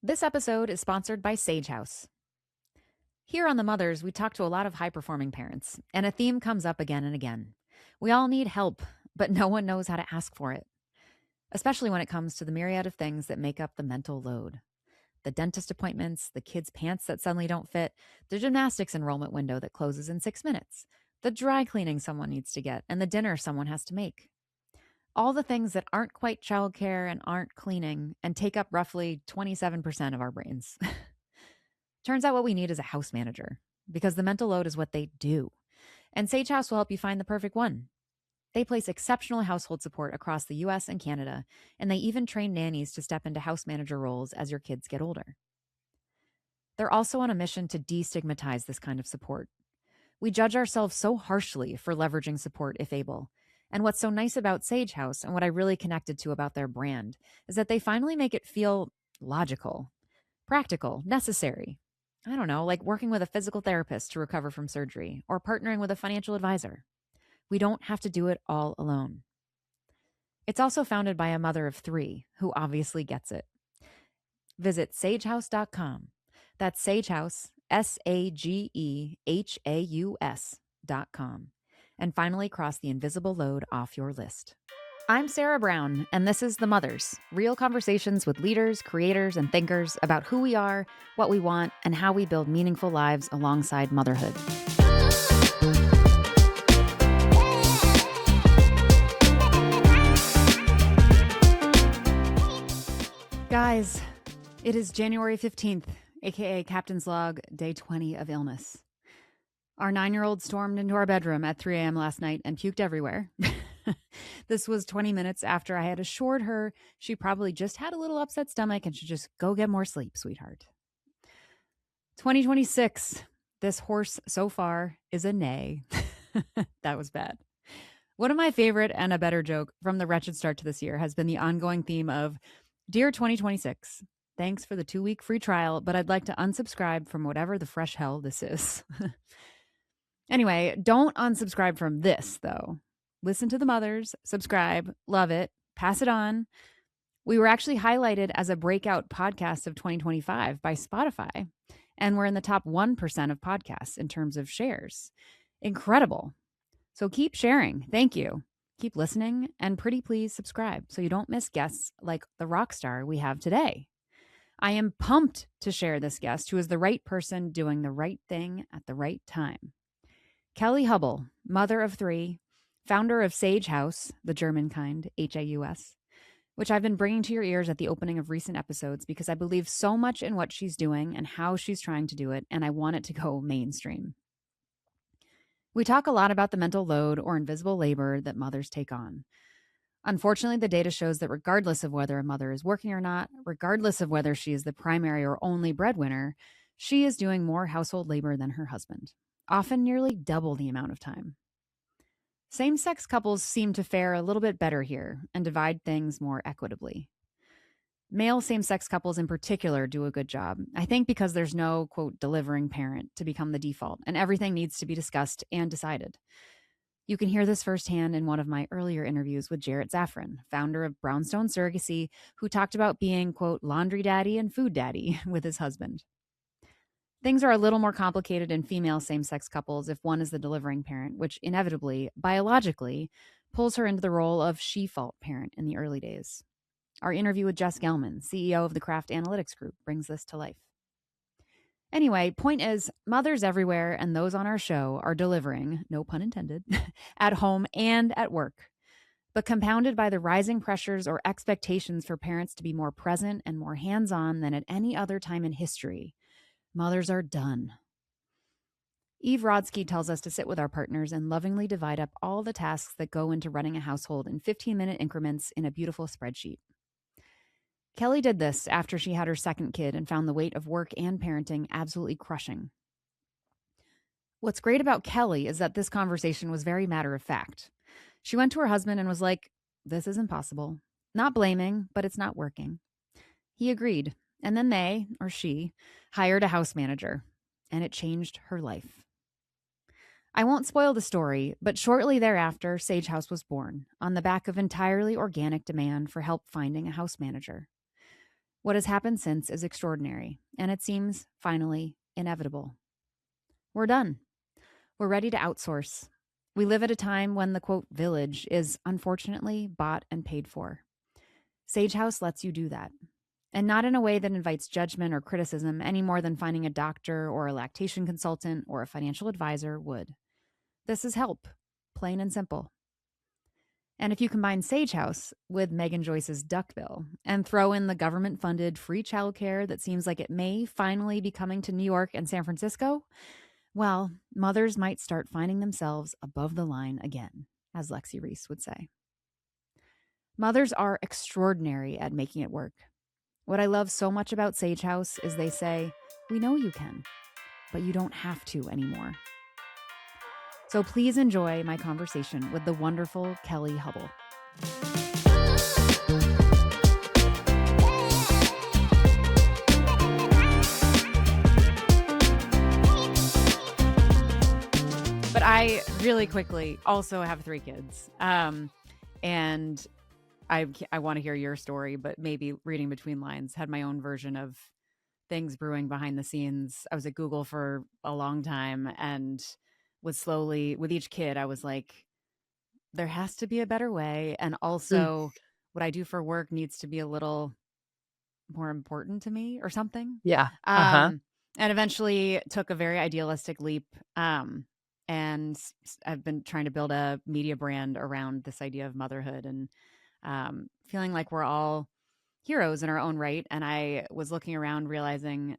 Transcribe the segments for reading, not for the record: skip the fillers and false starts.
This episode is sponsored by Sage Haus. Here on The Mothers, we talk to a lot of high-performing parents, and a theme comes up again and again. We all need help, but no one knows how to ask for it, especially when it comes to the myriad of things that make up the mental load. The dentist appointments, the kids' pants that suddenly don't fit, the gymnastics enrollment window that closes in 6 minutes, the dry cleaning someone needs to get, and the dinner someone has to make. All the things that aren't quite childcare and aren't cleaning and take up roughly 27% of our brains. Turns out what we need is a house manager because the mental load is what they do. And Sage House will help you find the perfect one. They place exceptional household support across the US and Canada, and they even train nannies to step into house manager roles as your kids get older. They're also on a mission to destigmatize this kind of support. We judge ourselves so harshly for leveraging support if able. And what's so nice about Sage House and what I really connected to about their brand is that they finally make it feel logical, practical, necessary. I don't know, like working with a physical therapist to recover from surgery or partnering with a financial advisor. We don't have to do it all alone. It's also founded by a mother of 3 who obviously gets it. Visit sagehouse.com. That's Sagehouse, SAGEHAUS.com. And finally cross the invisible load off your list. I'm Sarah Brown, and this is The Mothers, real conversations with leaders, creators, and thinkers about who we are, what we want, and how we build meaningful lives alongside motherhood. Guys, it is January 15th, aka Captain's Log, day 20 of illness. Our 9-year-old stormed into our bedroom at 3 a.m. last night and puked everywhere. This was 20 minutes after I had assured her she probably just had a little upset stomach and should just go get more sleep, sweetheart. 2026. This horse so far is a neigh. That was bad. One of my favorite and a better joke from the wretched start to this year has been the ongoing theme of, Dear 2026, thanks for the 2-week free trial, but I'd like to unsubscribe from whatever the fresh hell this is. Anyway, don't unsubscribe from this, though. Listen to The Mothers, subscribe, love it, pass it on. We were actually highlighted as a breakout podcast of 2025 by Spotify, and we're in the top 1% of podcasts in terms of shares. Incredible. So keep sharing. Thank you. Keep listening, and pretty please subscribe so you don't miss guests like the rock star we have today. I am pumped to share this guest who is the right person doing the right thing at the right time. Kelly Hubbell, mother of 3, founder of Sage Haus, the German kind, Haus, which I've been bringing to your ears at the opening of recent episodes because I believe so much in what she's doing and how she's trying to do it, and I want it to go mainstream. We talk a lot about the mental load or invisible labor that mothers take on. Unfortunately, the data shows that regardless of whether a mother is working or not, regardless of whether she is the primary or only breadwinner, she is doing more household labor than her husband, often nearly double the amount of time. Same-sex couples seem to fare a little bit better here and divide things more equitably. Male same-sex couples in particular do a good job, I think because there's no, quote, delivering parent to become the default, and everything needs to be discussed and decided. You can hear this firsthand in one of my earlier interviews with Jarrett Zafran, founder of Brownstone Surrogacy, who talked about being, quote, laundry daddy and food daddy with his husband. Things are a little more complicated in female same-sex couples if one is the delivering parent, which inevitably, biologically, pulls her into the role of she-fault parent in the early days. Our interview with Jess Gelman, CEO of the Kraft Analytics Group, brings this to life. Anyway, point is, mothers everywhere and those on our show are delivering, no pun intended, at home and at work, but compounded by the rising pressures or expectations for parents to be more present and more hands-on than at any other time in history. Mothers are done. Eve Rodsky tells us to sit with our partners and lovingly divide up all the tasks that go into running a household in 15-minute increments in a beautiful spreadsheet. Kelly did this after she had her second kid and found the weight of work and parenting absolutely crushing. What's great about Kelly is that this conversation was very matter of fact. She went to her husband and was like, this is impossible. Not blaming, but it's not working. He agreed. And then they, or she, hired a house manager, and it changed her life. I won't spoil the story, but shortly thereafter, Sage Haus was born, on the back of entirely organic demand for help finding a house manager. What has happened since is extraordinary, and it seems finally inevitable. We're done. We're ready to outsource. We live at a time when the quote village is unfortunately bought and paid for. Sage House lets you do that. And not in a way that invites judgment or criticism any more than finding a doctor or a lactation consultant or a financial advisor would. This is help, plain and simple. And if you combine Sage House with Megan Joyce's Duck Bill and throw in the government-funded free childcare that seems like it may finally be coming to New York and San Francisco, well, mothers might start finding themselves above the line again, as Lexi Reese would say. Mothers are extraordinary at making it work. What I love so much about Sage House is they say, we know you can, but you don't have to anymore. So please enjoy my conversation with the wonderful Kelly Hubbell. But I really quickly also have 3 kids. And I want to hear your story, but maybe reading between lines, had my own version of things brewing behind the scenes. I was at Google for a long time and was slowly, with each kid, I was like, there has to be a better way. And also what I do for work needs to be a little more important to me or something. Yeah. And eventually took a very idealistic leap. And I've been trying to build a media brand around this idea of motherhood and feeling like we're all heroes in our own right. And I was looking around realizing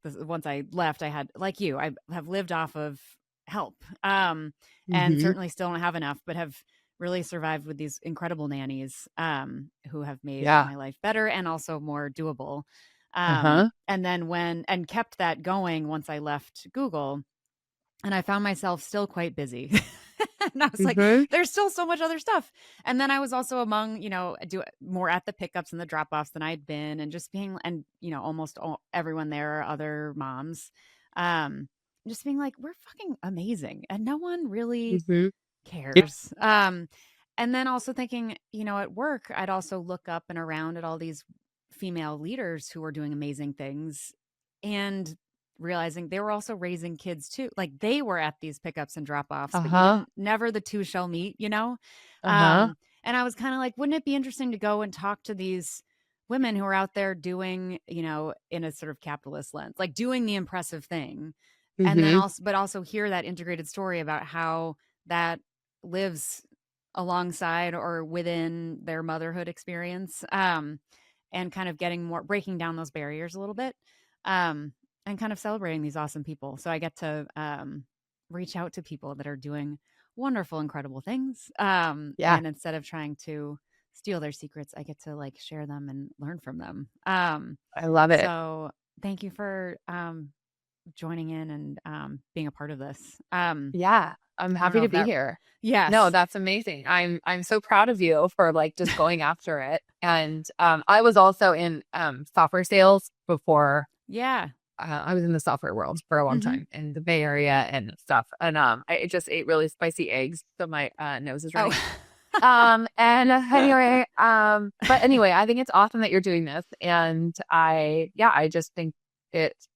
once I left, I had, like you, I have lived off of help and certainly still don't have enough, but have really survived with these incredible nannies who have made my life better and also more doable. And then and kept that going once I left Google. And I found myself still quite busy. And I was like, there's still so much other stuff. And then I was also among, do more at the pickups and the drop-offs than I'd been, and just being, and, almost everyone there are other moms. Just being like, we're fucking amazing. And no one really cares. And then also thinking, at work, I'd also look up and around at all these female leaders who are doing amazing things and realizing they were also raising kids too. Like they were at these pickups and drop-offs, but never the two shall meet, And I was kind of like, wouldn't it be interesting to go and talk to these women who are out there doing, in a sort of capitalist lens, like doing the impressive thing. And then also hear that integrated story about how that lives alongside or within their motherhood experience. And kind of breaking down those barriers a little bit. And kind of celebrating these awesome people. So I get to reach out to people that are doing wonderful, incredible things. And instead of trying to steal their secrets, I get to share them and learn from them. I love it. So thank you for joining in and being a part of this. I'm happy to be here. Yes. No, that's amazing. I'm so proud of you for just going after it. And I was also in software sales before. Yeah. I was in the software world for a long time in the Bay Area and stuff. And I just ate really spicy eggs, so my nose is running. But anyway, I think it's awesome that you're doing this, and I just think it's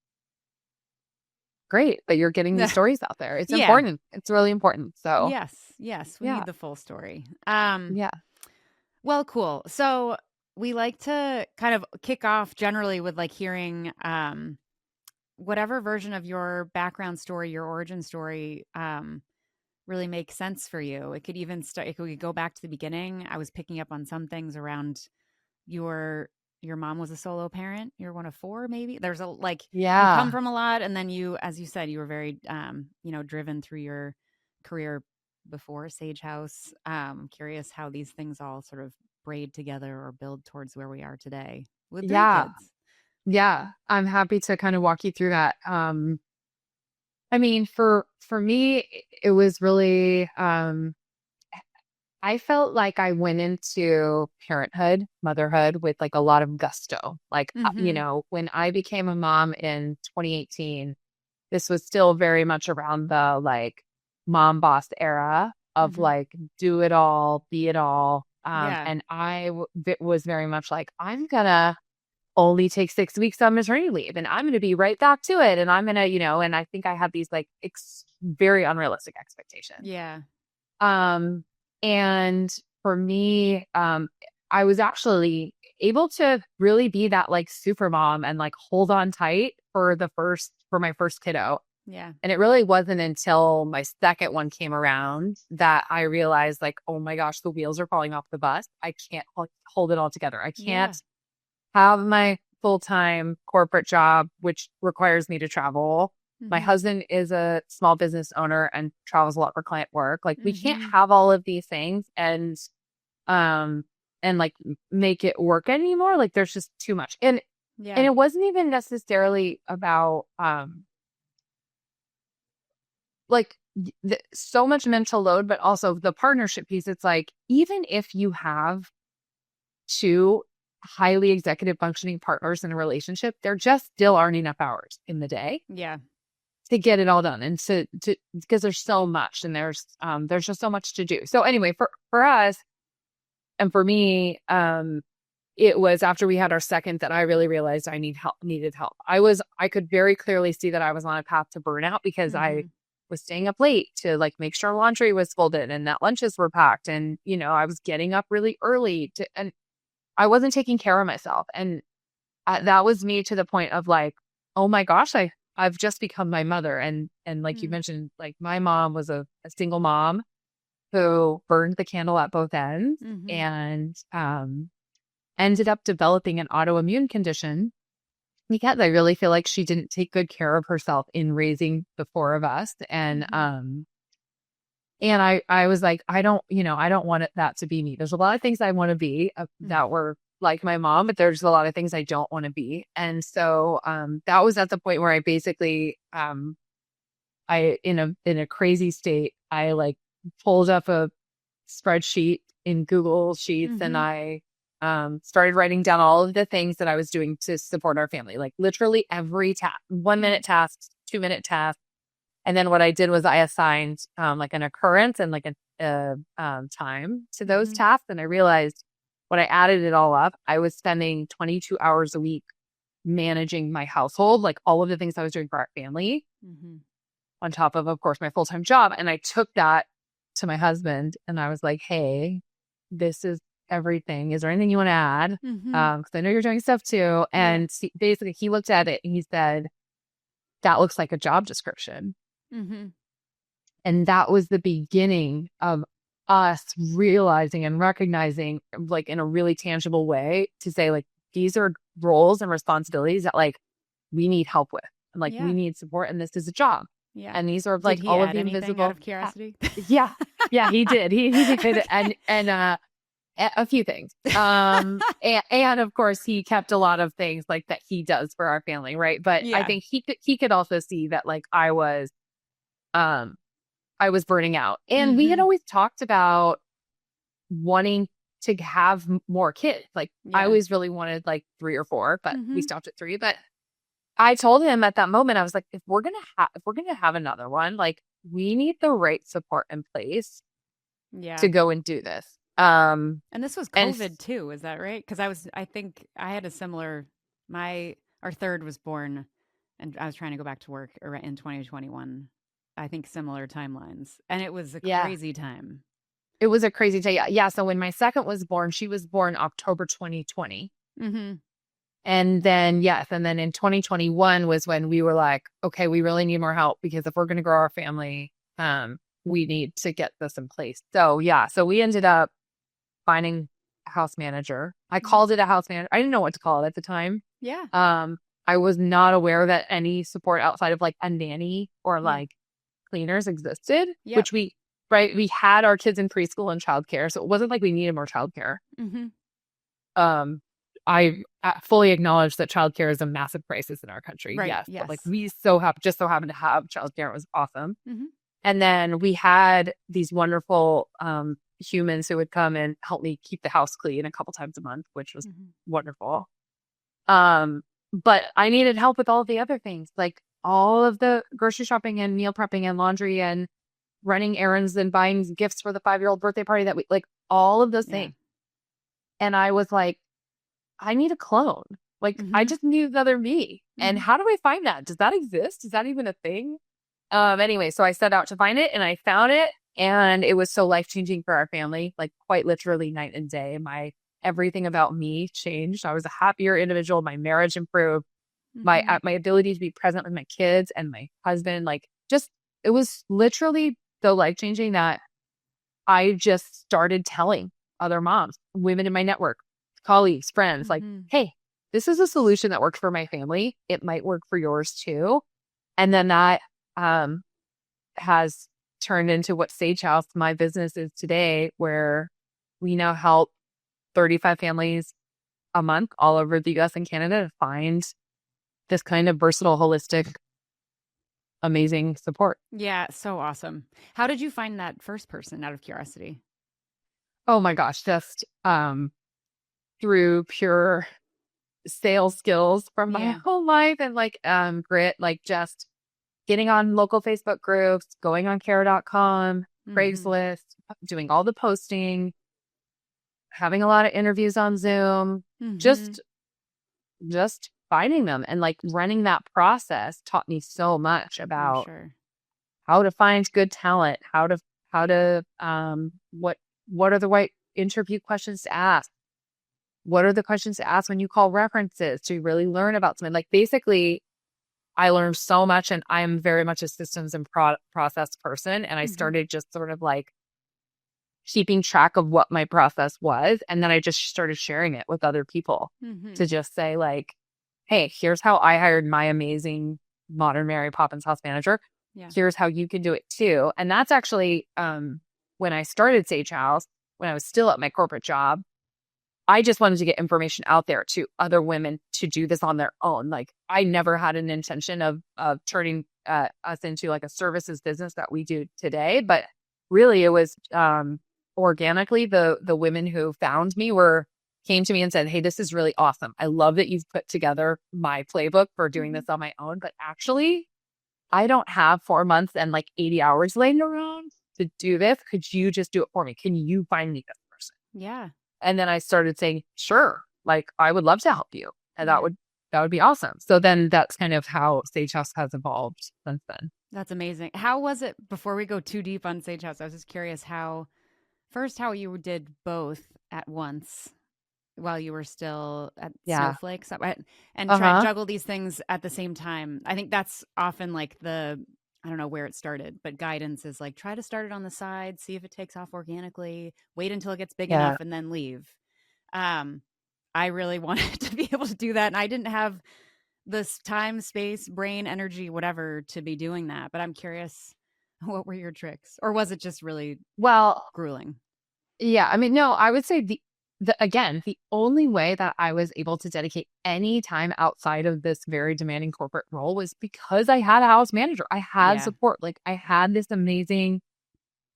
great that you're getting these stories out there. It's important. It's really important. So yes, we need the full story. Well, cool. So we like to kind of kick off generally with hearing whatever version of your background story, your origin story, really makes sense for you. It could even start. It could go back to the beginning. I was picking up on some things around your mom was a solo parent. You're one of 4, maybe. There's you come from a lot, and then you, as you said, you were very driven through your career before Sage House. Curious how these things all sort of braid together or build towards where we are today with 3 kids. Yeah, I'm happy to kind of walk you through that. I mean, for me, it was really, I felt like I went into motherhood with a lot of gusto. When I became a mom in 2018, this was still very much around the mom boss era of do it all, be it all. And I was very much I'm gonna only take 6 weeks on maternity leave and I'm going to be right back to it. And I'm going to, and I think I had these like very unrealistic expectations. Yeah. And for me, I was actually able to really be that like super mom and like hold on tight for my first kiddo. Yeah. And it really wasn't until my second one came around that I realized like, oh my gosh, the wheels are falling off the bus. I can't hold it all together. I can't have my full-time corporate job, which requires me to travel. My husband is a small business owner and travels a lot for client work. Like we can't have all of these things and like make it work anymore. Like there's just too much. And it wasn't even necessarily about, like so much mental load, but also the partnership piece. It's like, even if you have two highly executive functioning partners in a relationship, there just still aren't enough hours in the day. Yeah. To get it all done. And to because there's so much and there's just so much to do. So anyway, for us and for me, it was after we had our second that I really realized I needed help. I could very clearly see that I was on a path to burnout because I was staying up late to like make sure laundry was folded and that lunches were packed. And, I was getting up really early and I wasn't taking care of myself. And that was me to the point of like, oh my gosh, I've just become my mother. And like you mentioned, like my mom was a single mom who burned the candle at both ends and ended up developing an autoimmune condition because I really feel like she didn't take good care of herself in raising the four of us. And I was like, I don't want that to be me. There's a lot of things I want to be that were like my mom, but there's a lot of things I don't want to be. And so that was at the point where I basically in a crazy state, I like pulled up a spreadsheet in Google Sheets and I started writing down all of the things that I was doing to support our family, like literally every task, 1 minute tasks, 2 minute tasks. And then what I did was I assigned like an occurrence and like a time to those tasks. And I realized when I added it all up, I was spending 22 hours a week managing my household, like all of the things I was doing for our family on top of course, my full-time job. And I took that to my husband and I was like, hey, this is everything. Is there anything you want to add? Because I know you're doing stuff too. And basically he looked at it and he said, that looks like a job description. And that was the beginning of us realizing and recognizing like in a really tangible way to say like, these are roles and responsibilities that like we need help with and like we need support and this is a job. Yeah. And these are like all of the invisible out of curiosity. Yeah, he did. He did and a few things. And of course he kept a lot of things like that he does for our family, right? But I think he could also see that like I was burning out. And we had always talked about wanting to have more kids. Like I always really wanted like 3 or 4, but we stopped at 3. But I told him at that moment, I was like, if we're going to have another one, like we need the right support in place to go and do this. And this was COVID too. Is that right? Cause I think I had a similar, our third was born and I was trying to go back to work in 2021. I think similar timelines. And it was a crazy time. It was a crazy time. Yeah. So when my second was born, she was born October 2020. And then, and then in 2021 was when we were like, okay, we really need more help because if we're going to grow our family, we need to get this in place. So, so we ended up finding a house manager. I called it a house manager. I didn't know what to call it at the time. Yeah. I was not aware that any support outside of like a nanny or like cleaners existed, which we had our kids in preschool and childcare. So it wasn't like we needed more childcare. I fully acknowledge that childcare is a massive crisis in our country. Right. Yes. Yes. But like we just so happened to have childcare. It was awesome. And then we had these wonderful humans who would come and help me keep the house clean a couple times a month, which was wonderful. But I needed help with all the other things, like all of the grocery shopping and meal prepping and laundry and running errands and buying gifts for the 5-year-old birthday party that we like all of those things. And I was like, I need a clone. Like, I Mm-hmm. just need another me. And Mm-hmm. how do I find that? Does that exist? Is that even a thing? Anyway, so I set out to find it and I found it, and it was so life-changing for our family, like quite literally night and day. Everything about me changed. I was a happier individual. My marriage improved. Mm-hmm. My ability to be present with my kids and my husband, like just it was literally so life-changing that I just started telling other moms, women in my network, colleagues, friends, like, Mm-hmm. hey, this is a solution that worked for my family. It might work for yours too. And then that um, has turned into what Sage House, my business, is today, where we now help 35 families a month all over the US and Canada to find this kind of versatile, holistic, amazing support. Yeah, so awesome. How did you find that first person out of curiosity? Oh my gosh, just through pure sales skills from my Yeah. whole life and like grit, like just getting on local Facebook groups, going on care.com, Mm-hmm. Craigslist, doing all the posting, having a lot of interviews on Zoom, Mm-hmm. just finding them and like running that process taught me so much I'm about sure. how to find good talent, how to what are the right interview questions to ask? What are the questions to ask when you call references to really learn about something? Like basically, I learned so much, and I am very much a systems and process person. And I Mm-hmm. started just sort of like keeping track of what my process was. And then I just started sharing it with other people Mm-hmm. to just say, like, hey, here's how I hired my amazing modern Mary Poppins house manager. Yeah. Here's how you can do it too. And that's actually when I started Sage House, when I was still at my corporate job. I just wanted to get information out there to other women to do this on their own. Like I never had an intention of turning us into like a services business that we do today, but really it was organically the women who found me were came to me and said, "Hey, this is really awesome. I love that you've put together my playbook for doing Mm-hmm. this on my own, but actually I don't have 4 months and like 80 hours laying around to do this. Could you just do it for me? Can you find me this person?" Yeah. And then I started saying, sure, like I would love to help you. And Yeah. that would be awesome. So then that's kind of how Sage House has evolved since then. That's amazing. How was it before we go too deep on Sage House? I was just curious how you did both at once while you were still at Yeah. Snowflake and try Uh-huh. juggle these things at the same time. I think that's often like I don't know where it started, but guidance is like try to start it on the side, see if it takes off organically, wait until it gets big enough Yeah. and then leave. Um, I really wanted to be able to do that, and I didn't have this time, space, brain, energy, whatever to be doing that. But I'm curious, what were your tricks, or was it just really Well, grueling? yeah. I mean, no, I would say the only way that I was able to dedicate any time outside of this very demanding corporate role was because I had a house manager. I had Yeah. support. Like I had this amazing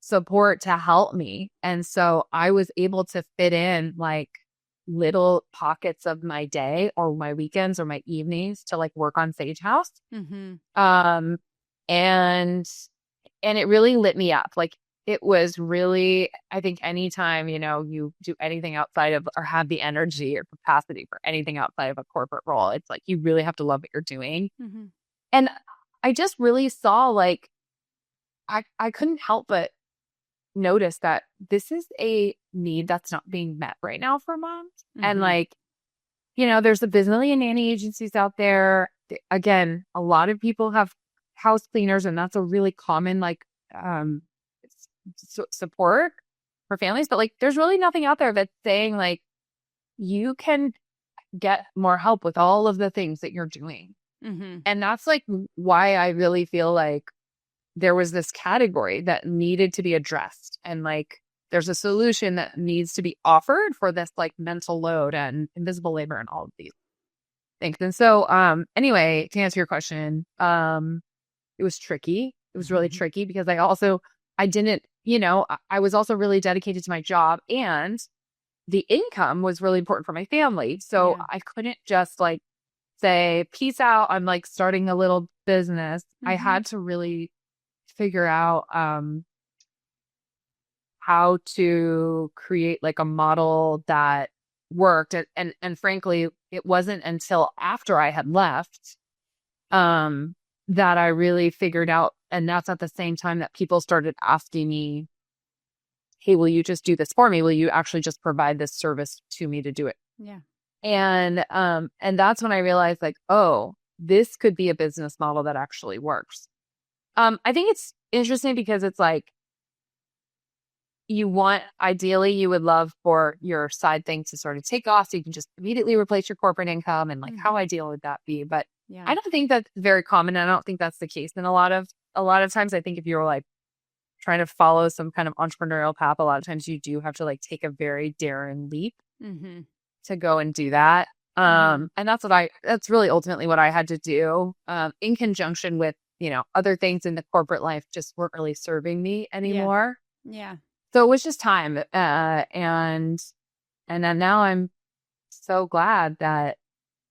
support to help me. And so I was able to fit in like little pockets of my day or my weekends or my evenings to like work on Sage House. Mm-hmm. Um and it really lit me up. Like it was really, I think anytime, you do anything outside of or have the energy or capacity for anything outside of a corporate role, it's like you really have to love what you're doing. Mm-hmm. And I just really saw like I couldn't help but notice that this is a need that's not being met right now for moms. And Mm-hmm. like, there's a bazillion nanny agencies out there. Again, a lot of people have house cleaners, and that's a really common like um support for families. But like, there's really nothing out there that's saying like you can get more help with all of the things that you're doing. Mm-hmm. And that's like why I really feel like there was this category that needed to be addressed. And like, there's a solution that needs to be offered for this like mental load and invisible labor and all of these things. And so, anyway, to answer your question, it was tricky. It was really tricky because I didn't, I was also really dedicated to my job, and the income was really important for my family. So Yeah. I couldn't just like say, peace out. I'm like starting a little business. I Mm-hmm. had to really figure out how to create like a model that worked, and frankly it wasn't until after I had left that I really figured out. And that's at the same time that people started asking me, hey, will you just do this for me? Will you actually just provide this service to me to do it? Yeah. And that's when I realized like, oh, this could be a business model that actually works. I think it's interesting because it's like, ideally you would love for your side thing to sort of take off so you can just immediately replace your corporate income. And like, how ideal would that be? But Yeah. I don't think that's very common. And I don't think that's the case. And a lot of times I think if you're like trying to follow some kind of entrepreneurial path, a lot of times you do have to like take a very daring leap to go and do that. And that's really ultimately what I had to do, in conjunction with, other things in the corporate life just weren't really serving me anymore. Yeah. So it was just time. And then now I'm so glad that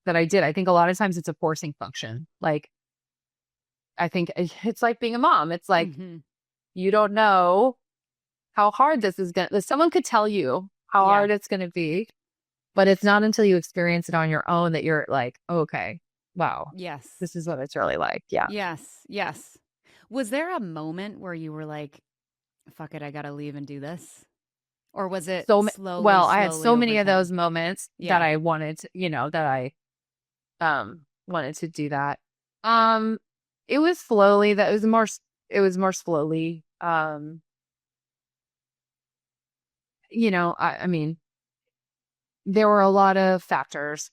I did. I think a lot of times it's a forcing function. Like, I think it's like being a mom. It's like, you don't know how hard this is someone could tell you how hard it's going to be, but it's not until you experience it on your own that you're like, oh, okay, wow. Yes. This is what it's really like. Yeah. Yes. Was there a moment where you were like, fuck it, I got to leave and do this? Or was it slowly? Well, I had so many of those moments that I wanted to, wanted to do that. It was slowly. It was more slowly. I mean, there were a lot of factors.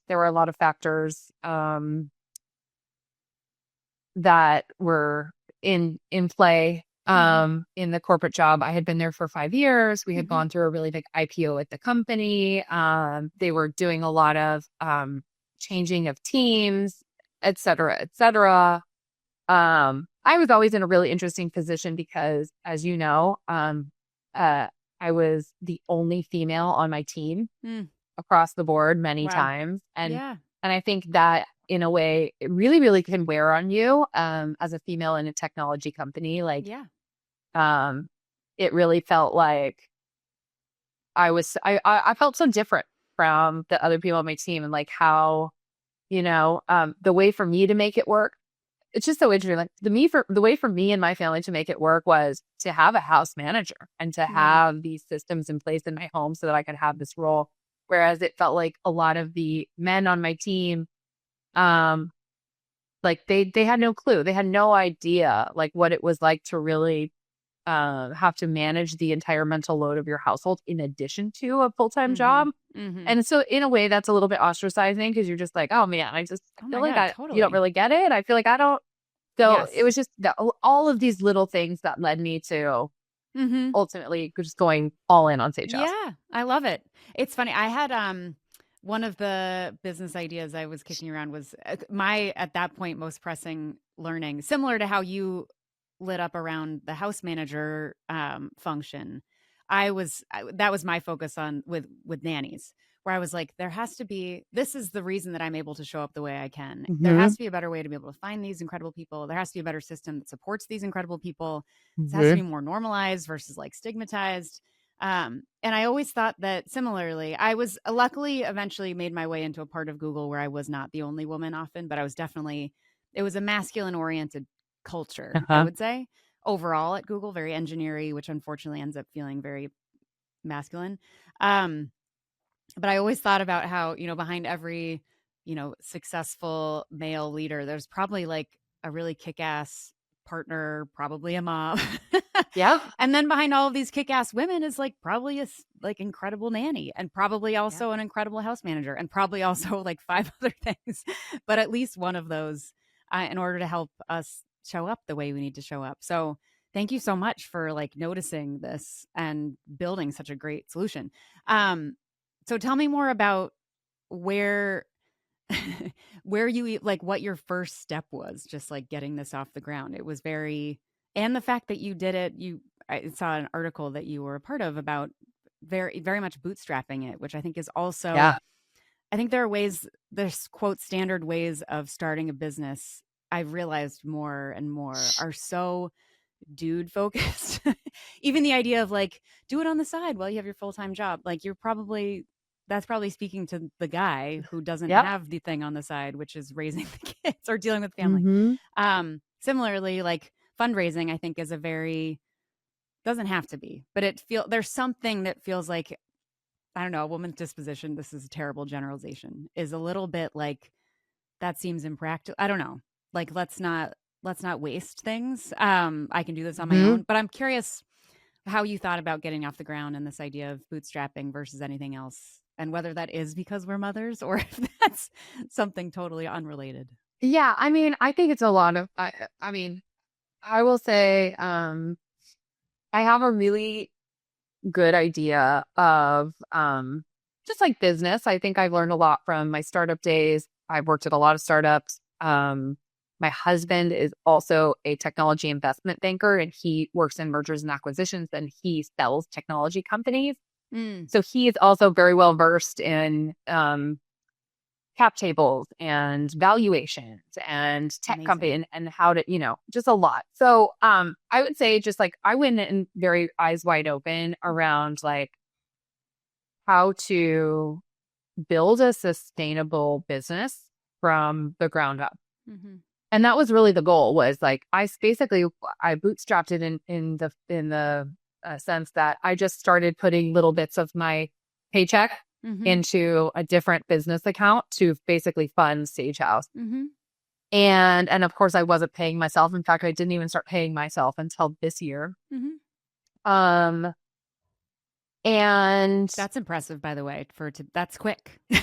That were in play. In the corporate job, I had been there for 5 years. We had gone through a really big IPO at the company. They were doing a lot of changing of teams, et cetera, et cetera. I was always in a really interesting position because, as you know, I was the only female on my team across the board many times. And I think that in a way, it really, really can wear on you as a female in a technology company. Like, it really felt like I felt so different from the other people on my team, and like how, the way for me to make it work. It's just so interesting. Like the way for me and my family to make it work was to have a house manager and to have these systems in place in my home so that I could have this role. Whereas it felt like a lot of the men on my team, like they had no clue. They had no idea like what it was like to really have to manage the entire mental load of your household in addition to a full-time job. And so in a way that's a little bit ostracizing because you're just like, oh man, I feel like you don't really get it. I feel like I don't. So it was just all of these little things that led me to ultimately just going all in on Sage Haus. Yeah, I love it. It's funny. I had one of the business ideas I was kicking around was my, at that point, most pressing learning, similar to how you lit up around the house manager function. That was my focus on with nannies, where I was like, there has to be, this is the reason that I'm able to show up the way I can. There has to be a better way to be able to find these incredible people. There has to be a better system that supports these incredible people. It has to be more normalized versus like stigmatized. And I always thought that similarly, I was luckily eventually made my way into a part of Google where I was not the only woman often, but I was definitely, it was a masculine oriented culture, I would say, overall at Google, very engineering, which unfortunately ends up feeling very masculine. But I always thought about how, behind every, successful male leader, there's probably like a really kick-ass partner, probably a mom. Yeah. And then behind all of these kick-ass women is like probably a like incredible nanny, and probably also an incredible house manager, and probably also like 5 other things, but at least one of those in order to help us show up the way we need to show up. So thank you so much for like noticing this and building such a great solution. So tell me more about where you, like, what your first step was, just like getting this off the ground. It was and the fact that you did it, I saw an article that you were a part of about very, very much bootstrapping it, which I think is also, I think there's quote standard ways of starting a business. I've realized more and more are so dude focused. Even the idea of like, do it on the side while you have your full-time job. Like, you're probably that's probably speaking to the guy who doesn't Yep. have the thing on the side, which is raising the kids or dealing with family. Mm-hmm. Similarly, like fundraising, I think is a very, doesn't have to be, but there's something that feels like, I don't know, a woman's disposition, this is a terrible generalization, is a little bit like, that seems impractical. I don't know. Like, let's not waste things. I can do this on my Mm-hmm. own, but I'm curious how you thought about getting off the ground and this idea of bootstrapping versus anything else, and whether that is because we're mothers or if that's something totally unrelated. Yeah, I mean, I think it's a lot of. I mean, I will say, I have a really good idea of just like business. I think I've learned a lot from my startup days. I've worked at a lot of startups. My husband is also a technology investment banker, and he works in mergers and acquisitions, and he sells technology companies. Mm, So he is also very well versed in cap tables and valuations and tech company amazing. and how to, just a lot. So I would say just like I went in very eyes wide open around like how to build a sustainable business from the ground up. Mm-hmm. And that was really the goal, was like I bootstrapped it in the sense that I just started putting little bits of my paycheck Mm-hmm. into a different business account to basically fund Sage Haus. Mm-hmm. And of course I wasn't paying myself. In fact, I didn't even start paying myself until this year. Mm-hmm. Um and That's impressive, by the way. That's quick. yeah,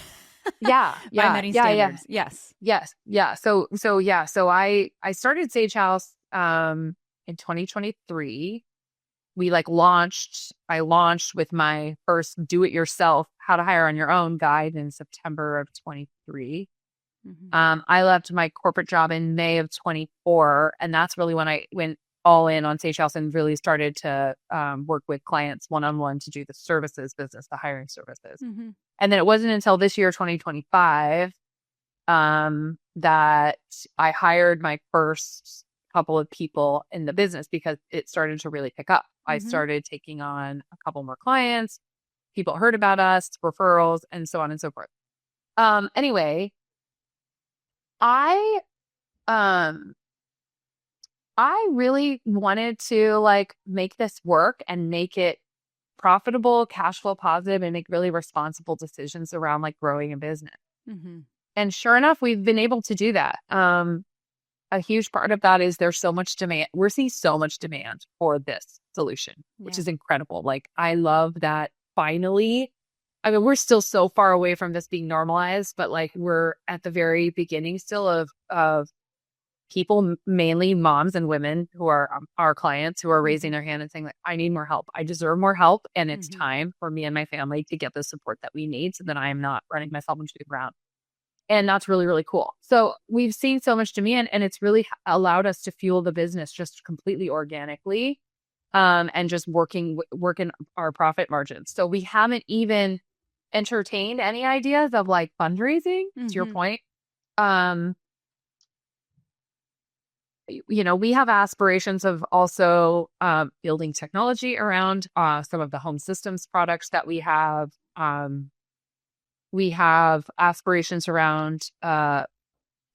By yeah, many yeah, yeah. standards. Yes. Yes, yeah. So I started Sage Haus in 2023. I launched with my first do it yourself how to hire on your own guide in September of 23. Mm-hmm. I left my corporate job in May of 24, and that's really when I went all in on Sage House and really started to work with clients one-on-one to do the services business, the hiring services. Mm-hmm. And then it wasn't until this year, 2025, that I hired my first couple of people in the business because it started to really pick up. I Mm-hmm. started taking on a couple more clients, people heard about us, referrals, and so on and so forth. Anyway, I um I really wanted to like make this work and make it profitable, cash flow positive, and make really responsible decisions around like growing a business. Mm-hmm. And sure enough, we've been able to do that. A huge part of that is there's so much demand. We're seeing so much demand for this solution, which Yeah. is incredible. Like, I love that finally. I mean, we're still so far away from this being normalized, but like we're at the very beginning still of people, mainly moms and women who are our clients, who are raising their hand and saying like, I need more help. I deserve more help. And it's Mm-hmm. time for me and my family to get the support that we need so that I am not running myself into the ground. And that's really, really cool. So we've seen so much demand, and it's really allowed us to fuel the business just completely organically, and just working our profit margins. So we haven't even entertained any ideas of like fundraising, to your Mm-hmm. point. We have aspirations of also building technology around some of the home systems products that we have. We have aspirations around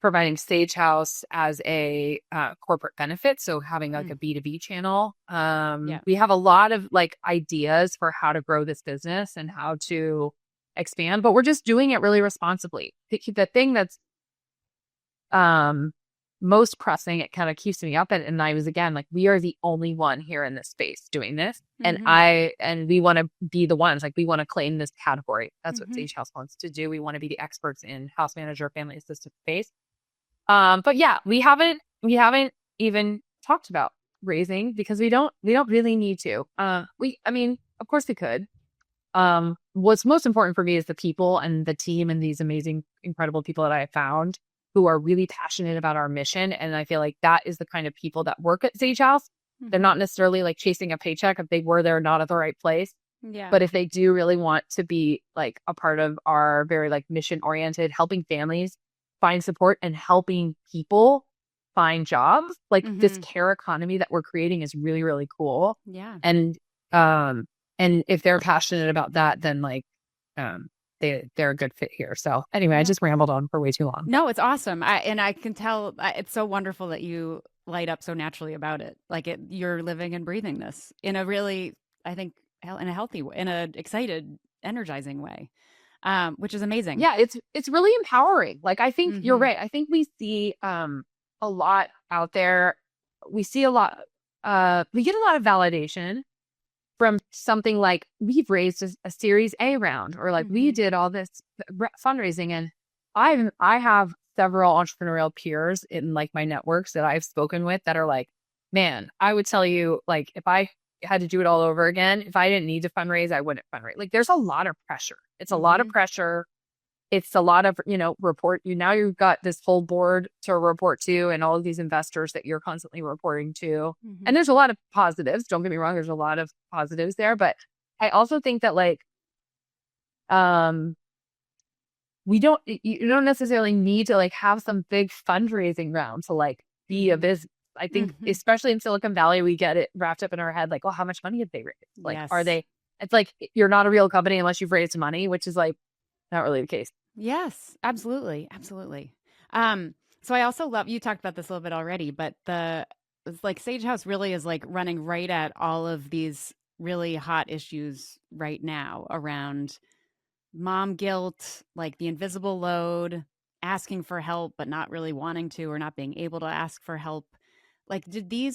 providing Sage House as a corporate benefit. So having like a B2B channel. Yeah. We have a lot of like ideas for how to grow this business and how to expand, but we're just doing it really responsibly. The thing that's most pressing, it kind of keeps me up. And I was, again, like, we are the only one here in this space doing this. Mm-hmm. And we want to be the ones, like, we want to claim this category. That's what Mm-hmm. Sage House wants to do. We want to be the experts in house manager, family assistant space. But yeah, we haven't even talked about raising because we don't really need to. I mean, of course we could. What's most important for me is the people and the team and these amazing, incredible people that I have found who are really passionate about our mission. And I feel like that is the kind of people that work at Sage House. Mm-hmm. They're not necessarily like chasing a paycheck if they were there not at the right place. Yeah. But if they do really want to be like a part of our very like mission oriented, helping families find support and helping people find jobs, like this care economy that we're creating is really, really cool. Yeah. And if they're passionate about that, then like, they're a good fit here. So anyway, I just rambled on for way too long. No, it's awesome. I can tell it's so wonderful that you light up so naturally about it. Like you're living and breathing this in a really, I think, in a healthy way, in a excited, energizing way, which is amazing. Yeah, it's really empowering. Like, I think you're right. I think we see a lot out there. We see a lot. We get a lot of validation from something like we've raised a Series A round, or like we did all this fundraising. And I have several entrepreneurial peers in like my networks that I've spoken with that are like, man, I would tell you, like, if I had to do it all over again, if I didn't need to fundraise, I wouldn't fundraise. Like, there's a lot of pressure. It's a lot of pressure. It's a lot of, now you've got this whole board to report to and all of these investors that you're constantly reporting to. And there's a lot of positives. Don't get me wrong. There's a lot of positives there. But I also think that like, you don't necessarily need to like have some big fundraising round to like be a business. I think especially in Silicon Valley, we get it wrapped up in our head. Like, oh, how much money have they raised? Like, it's like, you're not a real company unless you've raised money, which is like not really the case. Yes, absolutely. Absolutely. So I also love, you talked about this a little bit already, but it's like Sage House really is like running right at all of these really hot issues right now around mom guilt, like the invisible load, asking for help, but not really wanting to, or not being able to ask for help. Like, did you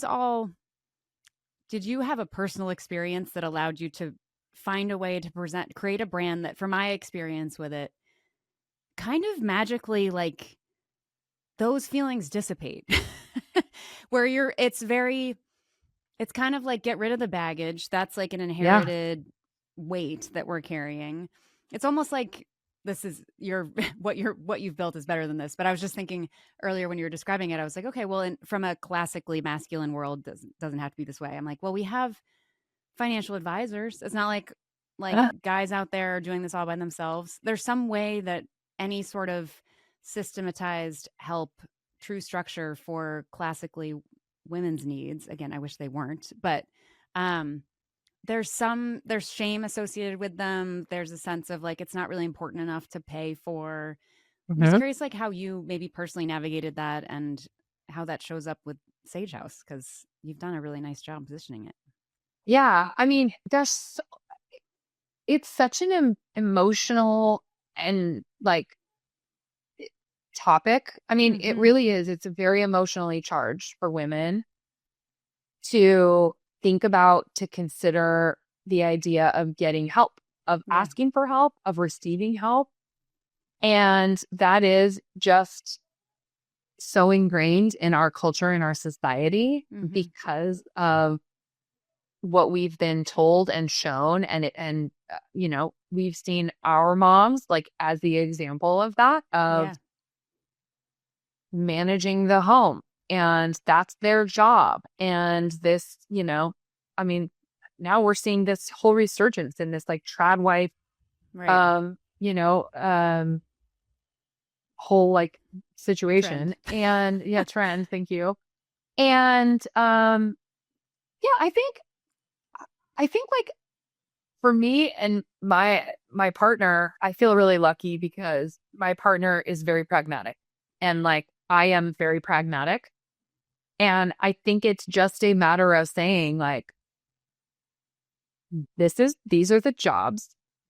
have a personal experience that allowed you to find a way to create a brand that, from my experience with it, kind of magically, like, those feelings dissipate where it's kind of like, get rid of the baggage. That's like an inherited weight that we're carrying. It's almost like this is what you've built is better than this. But I was just thinking earlier when you were describing it, I was like, okay, well, from a classically masculine world, doesn't have to be this way. I'm like, well, we have financial advisors. It's not like guys out there are doing this all by themselves. There's some way that any sort of systematized help, true structure for classically women's needs. Again, I wish they weren't, but there's shame associated with them. There's a sense of like, it's not really important enough to pay for. I'm just curious, like, how you maybe personally navigated that and how that shows up with Sage House, because you've done a really nice job positioning it. Yeah. I mean, it's such an emotional and like topic. I mean, it really is. It's a very emotionally charged for women to think about, to consider the idea of getting help, of asking for help, of receiving help. And that is just so ingrained in our culture, in our society, because of what we've been told and shown. And we've seen our moms like as the example of that, of managing the home, and that's their job. And this, I mean, now we're seeing this whole resurgence in this like trad wife, whole like situation. Trend. And trend. Thank you. And I think like for me and my partner, I feel really lucky because my partner is very pragmatic, and like I am very pragmatic. And I think it's just a matter of saying like, these are the jobs.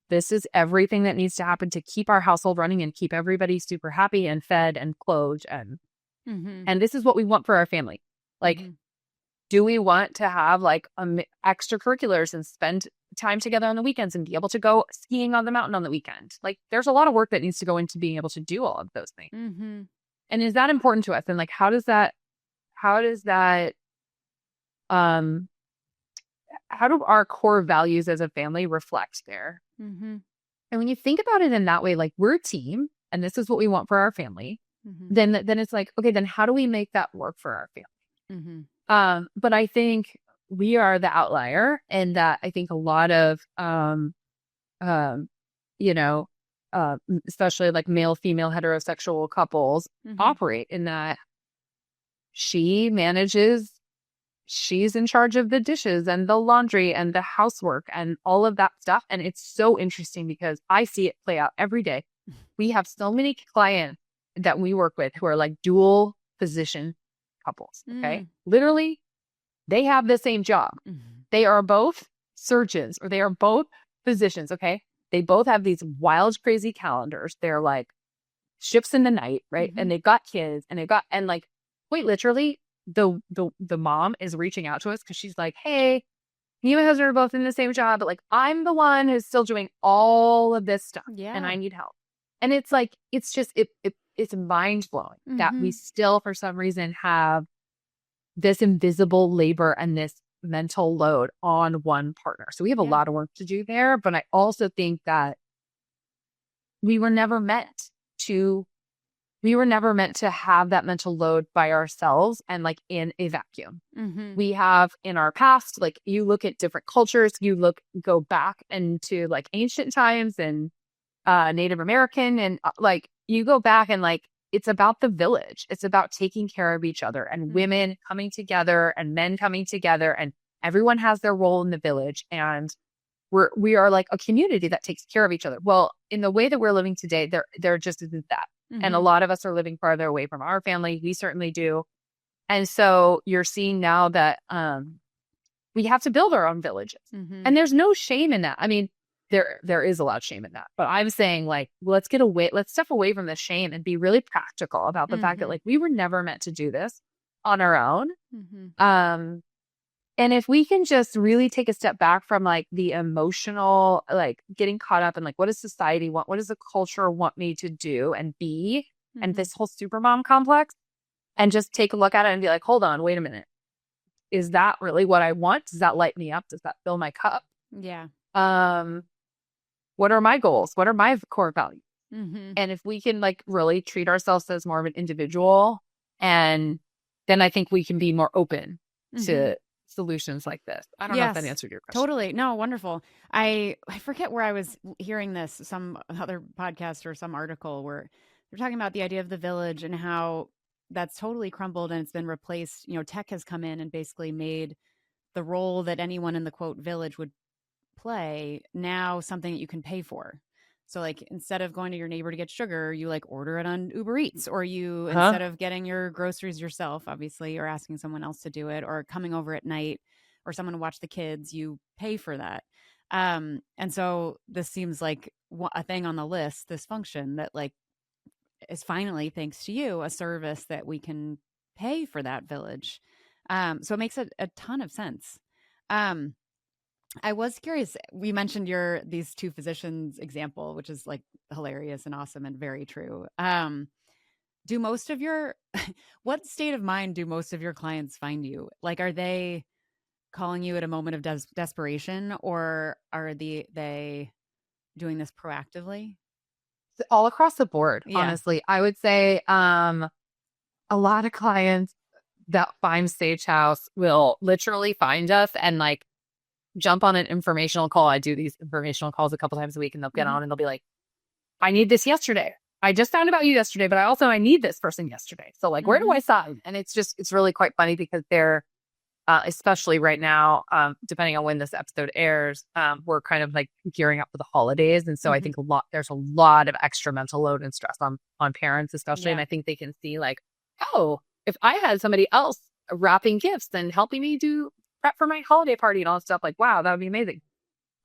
This is everything that needs to happen to keep our household running and keep everybody super happy and fed and clothed. And this is what we want for our family. Like, do we want to have like extracurriculars and spend time together on the weekends and be able to go skiing on the mountain on the weekend? Like, there's a lot of work that needs to go into being able to do all of those things. And is that important to us? And like, how do our core values as a family reflect there? And when you think about it in that way, like, we're a team and this is what we want for our family, then it's like, okay, then how do we make that work for our family? But I think we are the outlier, and that I think a lot of, especially like male, female, heterosexual couples operate in that she manages she's in charge of the dishes and the laundry and the housework and all of that stuff. And it's so interesting because I see it play out every day. We have so many clients that we work with who are like dual position couples. Okay. Literally, they have the same job. They are both surgeons or they are both physicians. Okay. They both have these wild, crazy calendars. They're like shifts in the night, right? And they've got kids and like, quite literally, the mom is reaching out to us because she's like, hey, me and my husband are both in the same job, but like I'm the one who's still doing all of this stuff and I need help. And it's like, it's just, it's mind blowing that we still, for some reason, have this invisible labor and this mental load on one partner. So we have a lot of work to do there. But I also think that we were never meant to have that mental load by ourselves and like in a vacuum. We have in our past, like you look at different cultures, go back into like ancient times and Native American and like you go back and like it's about the village. It's about taking care of each other and women coming together and men coming together and everyone has their role in the village. And we are like a community that takes care of each other. Well, in the way that we're living today, there just isn't that. And a lot of us are living farther away from our family. We certainly do. And so you're seeing now that we have to build our own villages. And there's no shame in that. I mean, there is a lot of shame in that. But I'm saying like, let's step away from the shame and be really practical about the fact that like we were never meant to do this on our own. And if we can just really take a step back from like the emotional, like getting caught up in like, what does society want? What does the culture want me to do and be? And this whole supermom complex and just take a look at it and be like, hold on, wait a minute. Is that really what I want? Does that light me up? Does that fill my cup? Yeah. What are my goals? What are my core values? And if we can like really treat ourselves as more of an individual, and then I think we can be more open to solutions like this. I don't know if that answered your question. Totally. No, wonderful. I forget where I was hearing this, some other podcast or some article where they're talking about the idea of the village and how that's totally crumbled and it's been replaced. You know, tech has come in and basically made the role that anyone in the quote village would play now something that you can pay for. So like instead of going to your neighbor to get sugar, you like order it on Uber Eats, or you instead of getting your groceries yourself, obviously, or asking someone else to do it, or coming over at night, or someone to watch the kids, you pay for that. And so this seems like a thing on the list, this function that like is finally, thanks to you, a service that we can pay for that village. So it makes a ton of sense. I was curious. We mentioned these two physicians example, which is like hilarious and awesome and very true. Do most of your, what state of mind do most of your clients find you? Like, are they calling you at a moment of desperation, or are they doing this proactively? All across the board, honestly. I would say a lot of clients that find Sage Haus will literally find us and like jump on an informational call. I do these informational calls a couple times a week and they'll get on and they'll be like, I need this yesterday. I just found about you yesterday, but I need this person yesterday. So like, where do I sign? And it's really quite funny because they're, especially right now, depending on when this episode airs, we're kind of like gearing up for the holidays. And so I think there's a lot of extra mental load and stress on parents, especially. And I think they can see like, oh, if I had somebody else wrapping gifts and helping me do prep for my holiday party and all that stuff, like, wow, that would be amazing.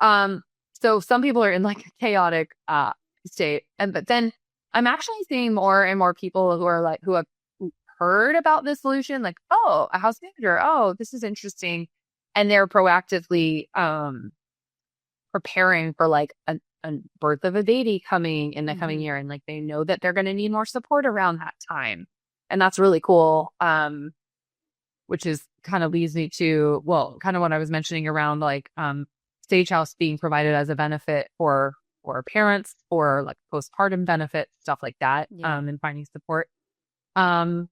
So some people are in like a chaotic state. But then I'm actually seeing more and more people who have heard about this solution, like, oh, a house manager, oh, this is interesting. And they're proactively preparing for like a birth of a baby coming in the coming year. And like, they know that they're going to need more support around that time. And that's really cool. Which is kind of leads me to, well, kind of what I was mentioning around like Sage Haus being provided as a benefit for parents, or like postpartum benefits, stuff like that, and finding support. And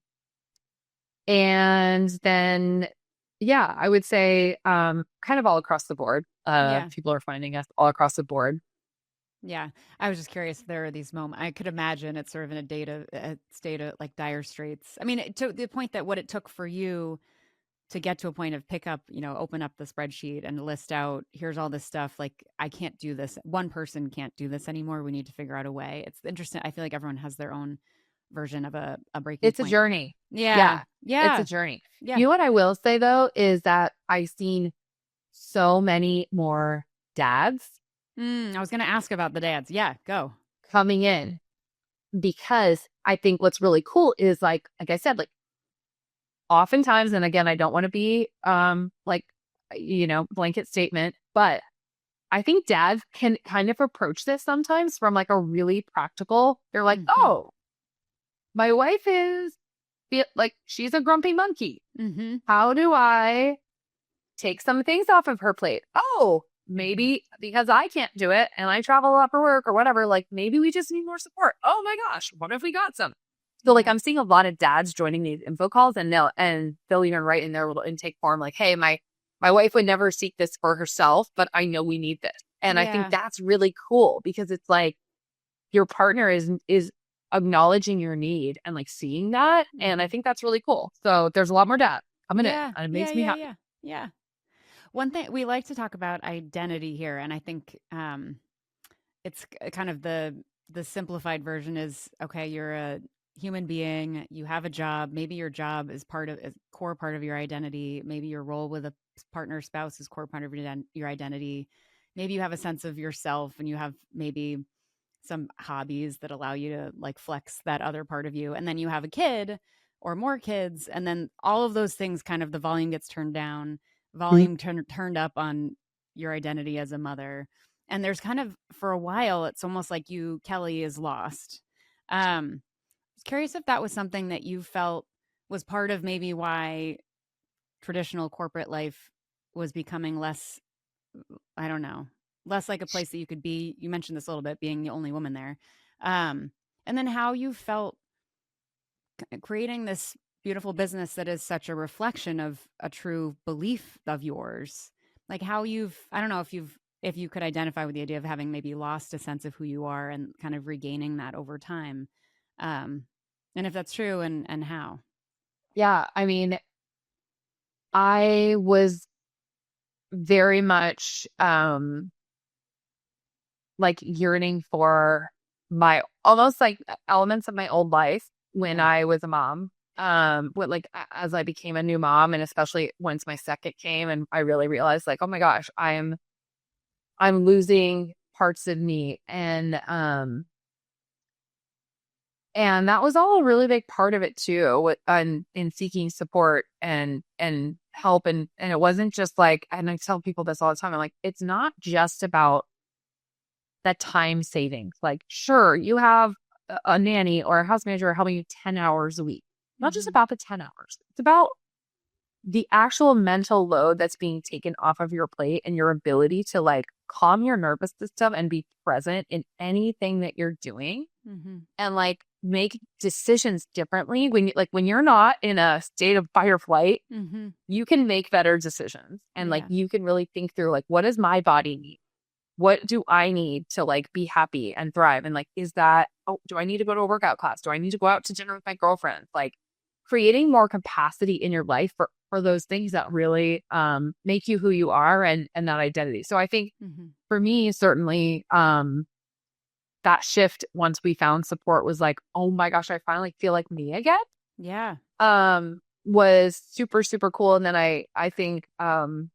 then, I would say kind of all across the board. People are finding us all across the board. Yeah. I was just curious if there are these moments. I could imagine it's sort of in a state of like dire straits. I mean, to the point that what it took for you to get to a point of pick up, open up the spreadsheet and list out, here's all this stuff. Like, I can't do this. One person can't do this anymore. We need to figure out a way. It's interesting. I feel like everyone has their own version of a breaking It's a point. journey. Yeah. It's a journey. Yeah. You know what I will say though, is that I've seen so many more dads. I was going to ask about the dads. Yeah, go. Coming in, because I think what's really cool is like I said, like oftentimes, and again, I don't want to be blanket statement, but I think dads can kind of approach this sometimes from like a really practical, they're like, oh, my wife is like, she's a grumpy monkey. How do I take some things off of her plate? Oh, maybe because I can't do it and I travel a lot for work or whatever, like maybe we just need more support. Oh my gosh, what if we got some? So like I'm seeing a lot of dads joining these info calls and they'll even write in their little intake form like, hey, my wife would never seek this for herself, but I know we need this. And I think that's really cool because it's like your partner is acknowledging your need and like seeing that. And I think that's really cool. So there's a lot more dads coming in and it makes me happy. Yeah. One thing we like to talk about identity here, and I think it's kind of the simplified version is, okay, you're a human being, you have a job, maybe your job is a core part of your identity, maybe your role with a partner, spouse is core part of your identity, maybe you have a sense of yourself and you have maybe some hobbies that allow you to like flex that other part of you, and then you have a kid or more kids, and then all of those things kind of the volume gets turned down, turned up on your identity as a mother. And there's kind of, for a while, it's almost like Kelly, is lost. I was curious if that was something that you felt was part of maybe why traditional corporate life was becoming less, I don't know, less like a place that you could be. You mentioned this a little bit, being the only woman there. And then how you felt creating this beautiful business that is such a reflection of a true belief of yours. Like how I don't know if you could identify with the idea of having maybe lost a sense of who you are and kind of regaining that over time. And if that's true and how. Yeah. I mean, I was very much like yearning for my almost like elements of my old life when I was a mom. As I became a new mom, and especially once my second came, and I really realized like, oh my gosh, I'm losing parts of me, and that was all a really big part of it too, in seeking support and help, and it wasn't just like, and I tell people this all the time, I'm like, it's not just about that time savings. Like, sure, you have a nanny or a house manager helping you 10 hours a week. Not just about the 10 hours. It's about the actual mental load that's being taken off of your plate and your ability to like calm your nervous system and be present in anything that you're doing and like make decisions differently. When you're not in a state of fight or flight, you can make better decisions and like you can really think through like, what does my body need? What do I need to like be happy and thrive? And like, do I need to go to a workout class? Do I need to go out to dinner with my girlfriend? Like creating more capacity in your life for those things that really make you who you are and that identity. So I think for me, certainly that shift once we found support was like, oh my gosh, I finally feel like me again. Yeah. Was super, super cool. And then I think to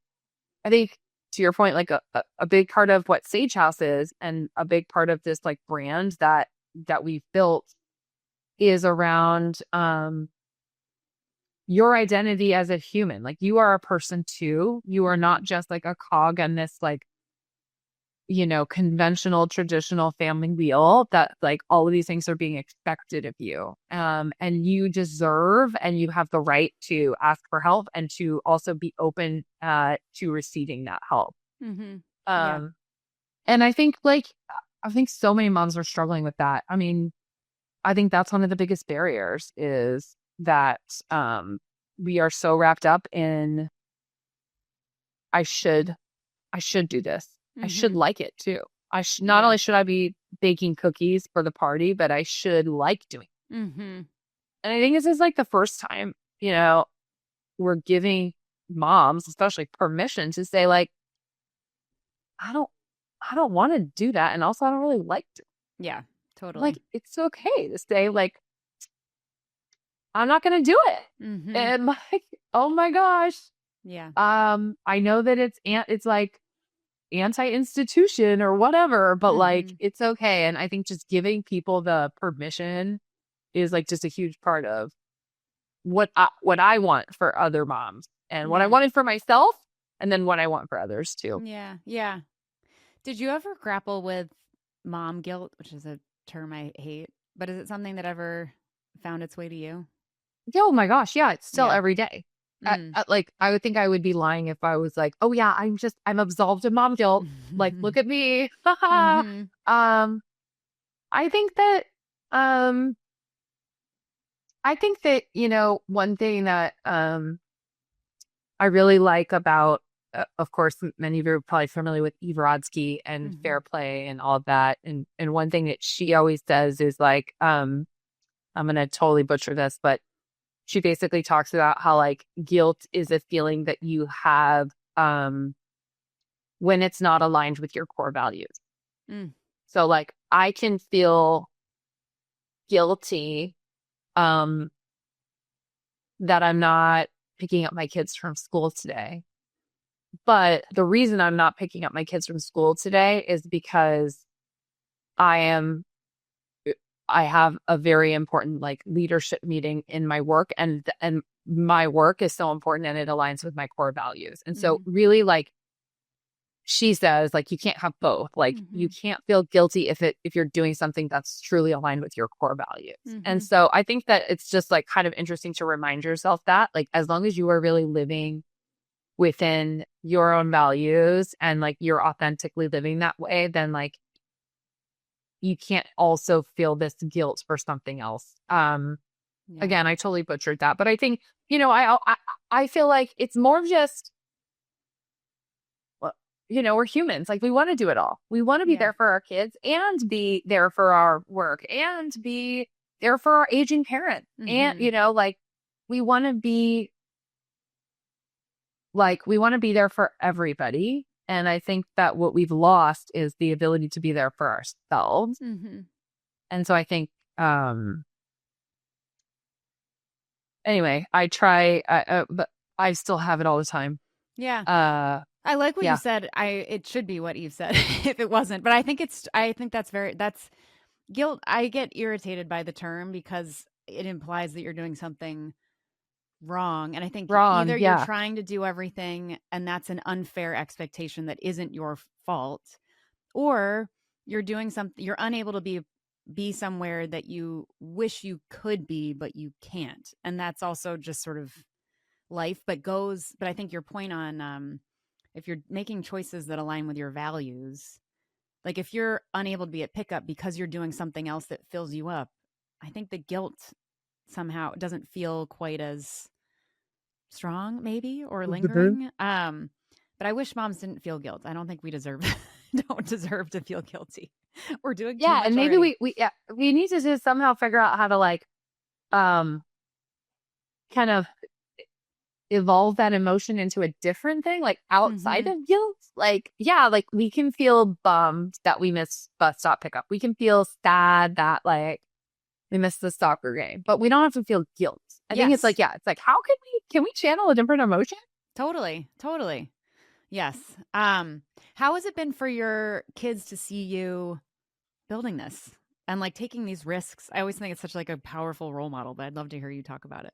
your point, like a big part of what Sage Haus is and a big part of this like brand that we've built is around your identity as a human. Like you are a person too. You are not just like a cog on this like, conventional, traditional family wheel that like all of these things are being expected of you. And you deserve and you have the right to ask for help and to also be open to receiving that help. And I think so many moms are struggling with that. I mean, I think that's one of the biggest barriers is that we are so wrapped up in I should do this. I should like it too. Not only should I be baking cookies for the party, but I should like doing it. And I think this is like the first time, we're giving moms, especially, permission to say like, I don't want to do that. And also I don't really like to. Yeah, totally. Like, it's okay to say like, I'm not going to do it. Mm-hmm. And like, oh my gosh. Yeah. I know that it's like anti-institution or whatever, but like, it's okay. And I think just giving people the permission is like just a huge part of what I want for other moms and what I wanted for myself, and then what I want for others too. Yeah. Yeah. Did you ever grapple with mom guilt, which is a term I hate, but is it something that ever found its way to you? Oh my gosh, yeah, it's still Yeah. every day. Like, I would think I would be lying if I was like, oh yeah, I'm absolved of mom guilt. Like, look at me. I think that one thing that I really like about, of course, many of you are probably familiar with Eve Rodsky and fair play and all of that. And one thing that she always says is like, I'm going to totally butcher this, but she basically talks about how like guilt is a feeling that you have when it's not aligned with your core values. So like, I can feel guilty that I'm not picking up my kids from school today. But the reason I'm not picking up my kids from school today is because I have a very important like leadership meeting in my work, and my work is so important and it aligns with my core values. And so really, like she says, like, you can't have both. Like you can't feel guilty if you're doing something that's truly aligned with your core values. And so I think that it's just like kind of interesting to remind yourself that like, as long as you are really living within your own values and like you're authentically living that way, then like you can't also feel this guilt for something else. Again, I totally butchered that, but I think, I feel like it's more of just, we're humans. Like, we want to do it all. We want to be there for our kids and be there for our work and be there for our aging parents. And, like, we want to be there for everybody. And I think that what we've lost is the ability to be there for ourselves. And so I think, anyway, I try, but I still have it all the time. Yeah. I like what you said. It should be what you said if it wasn't, but I think that's guilt. I get irritated by the term because it implies that you're doing something wrong. And I think either you're trying to do everything and that's an unfair expectation that isn't your fault, or you're doing something, you're unable to be somewhere that you wish you could be, but you can't. And that's also just sort of life, but I think your point on, if you're making choices that align with your values, like if you're unable to be at pickup because you're doing something else that fills you up, I think the guilt somehow doesn't feel quite as strong, maybe, or lingering. But I wish moms didn't feel guilt. I don't think we don't deserve to feel guilty. We're doing too much and maybe already. we need to just somehow figure out how to like kind of evolve that emotion into a different thing, like outside of guilt. Like, like we can feel bummed that we missed bus stop pickup. We can feel sad that like we missed the soccer game, but we don't have to feel guilt. I think it's like, it's like, how can we channel a different emotion? Totally. Yes. How has it been for your kids to see you building this and like taking these risks? I always think it's such like a powerful role model, but I'd love to hear you talk about it.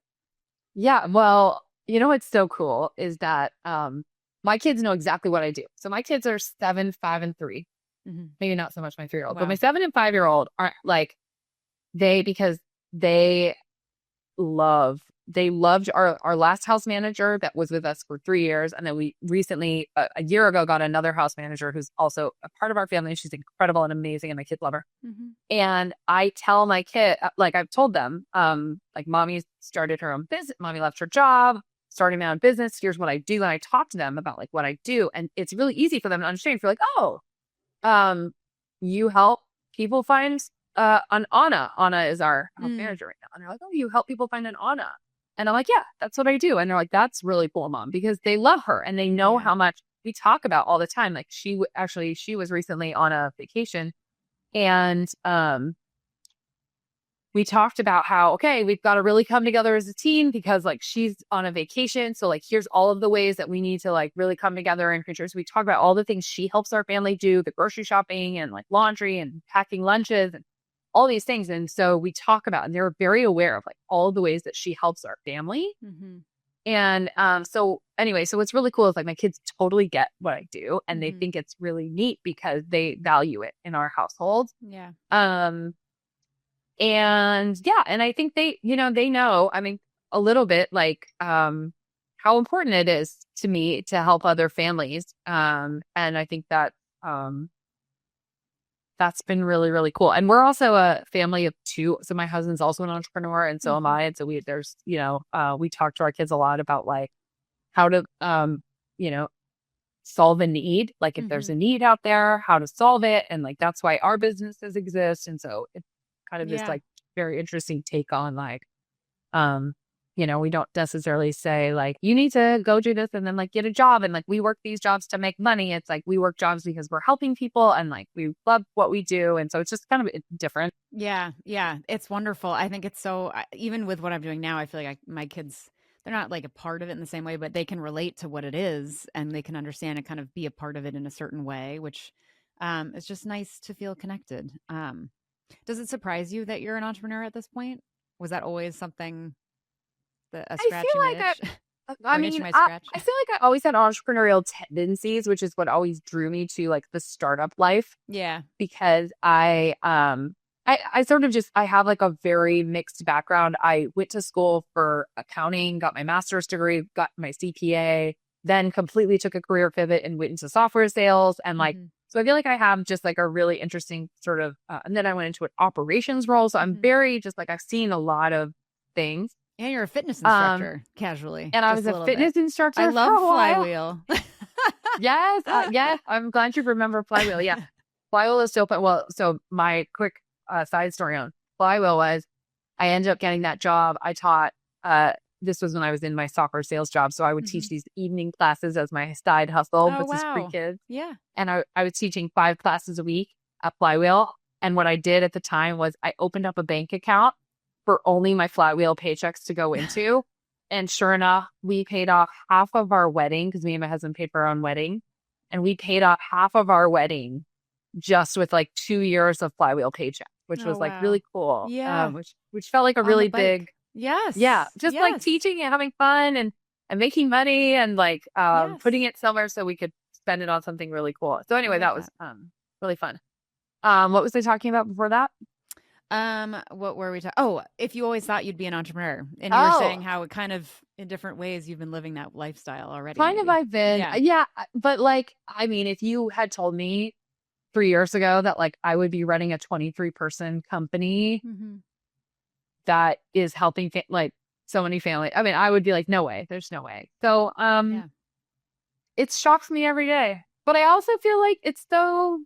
Yeah. Well, what's so cool is that my kids know exactly what I do. So my kids are 7, 5, and 3. Maybe not so much my 3-year-old, but my 7 and 5-year-old are like, because they loved our last house manager that was with us for 3 years. And then we recently, a year ago, got another house manager who's also a part of our family. She's incredible and amazing, and my kids love her. And I tell my kid, like I've told them, like mommy started her own business. Mommy left her job, starting my own business. Here's what I do. And I talk to them about like what I do. And it's really easy for them to understand. If you're like, oh, you help people find an Anna. Anna is our house manager right now. And they're like, oh, you help people find an Anna. And I'm like, yeah, that's what I do. And they're like, that's really cool, Mom, because they love her and they know Yeah. how much we talk about all the time. Like she was recently on a vacation and, we talked about how, okay, we've got to really come together as a team because like she's on a vacation. So like, here's all of the ways that we need to like really come together and creatures. We talk about all the things she helps our family do, the grocery shopping and like laundry and packing lunches and all these things. And so we talk about, and they're very aware of like all of the ways that she helps our family. Mm-hmm. And so anyway, so what's really cool is like my kids totally get what I do and they Mm-hmm. think it's really neat because they value it in our household. Yeah. And yeah, and I think they, they know, I mean, a little bit like, how important it is to me to help other families. And I think that, that's been really, really cool. And we're also a family of two. So my husband's also an entrepreneur and so am Mm-hmm. I. And so we talk to our kids a lot about like how to, you know, solve a need. Like if there's Mm-hmm. a need out there, how to solve it. And like, that's why our businesses exist. And so it's kind of this Yeah. like very interesting take on like, um, we don't necessarily say like, you need to go do this and then like get a job. And like, we work these jobs to make money. It's like, we work jobs because we're helping people and like, we love what we do. And so it's just kind of different. Yeah. Yeah. It's wonderful. I think it's so, even with what I'm doing now, I feel like my kids, they're not like a part of it in the same way, but they can relate to what it is and they can understand and kind of be a part of it in a certain way, which is just nice to feel connected. Does it surprise you that you're an entrepreneur at this point? Was that always something that a I feel scratch you might like itch I or an itch mean, you might I, scratch? I feel like I always had entrepreneurial tendencies, which is what always drew me to like the startup life Yeah. because I sort of just I have like a very mixed background. I went to school for accounting, got my master's degree, got my CPA, then completely took a career pivot and went into software sales and like Hmm. so I feel like I have just like a really interesting sort of and then I went into an operations role. So I'm Hmm. very just like I've seen a lot of things. And you're a fitness Um instructor casually, and I just was a a little bit. fitness I instructor for love a while. Flywheel. Yes, yeah, I'm glad you remember Flywheel. Yeah, Flywheel is still fun. Well, so my quick side story on Flywheel was I ended up getting that job. I taught, this was when I was in my soccer sales job. So I would Hmm. teach these evening classes as my side hustle Oh, with these free wow. kids. Yeah. And I was teaching 5 classes a week at Flywheel. And what I did at the time was I opened up a bank account for only my Flywheel paychecks to go into. And sure enough, we paid off half of our wedding because me and my husband paid for our own wedding. And we paid off half of our wedding just with like 2 years of Flywheel paycheck, which Oh, was like wow. really cool. Yeah. Which felt like a On the really big, bike. yeah, Yes. just like Yes. teaching and having fun and making money and like putting Yes. it somewhere so we could spend it on something really cool. So I anyway, like that was that. really fun. What was I talking about before that? What were we talking? Oh, if you always thought you'd be an entrepreneur, and you were saying Oh, how it kind of in different ways you've been living that lifestyle already, kind of maybe. I've been, Yeah. yeah, but like, I mean, if you had told me 3 years ago that like I would be running a 23-person company Hmm. that is helping like so many families, I mean, I would be like, no way, there's no way. So, Yeah. it shocks me every day, but I also feel like it's so,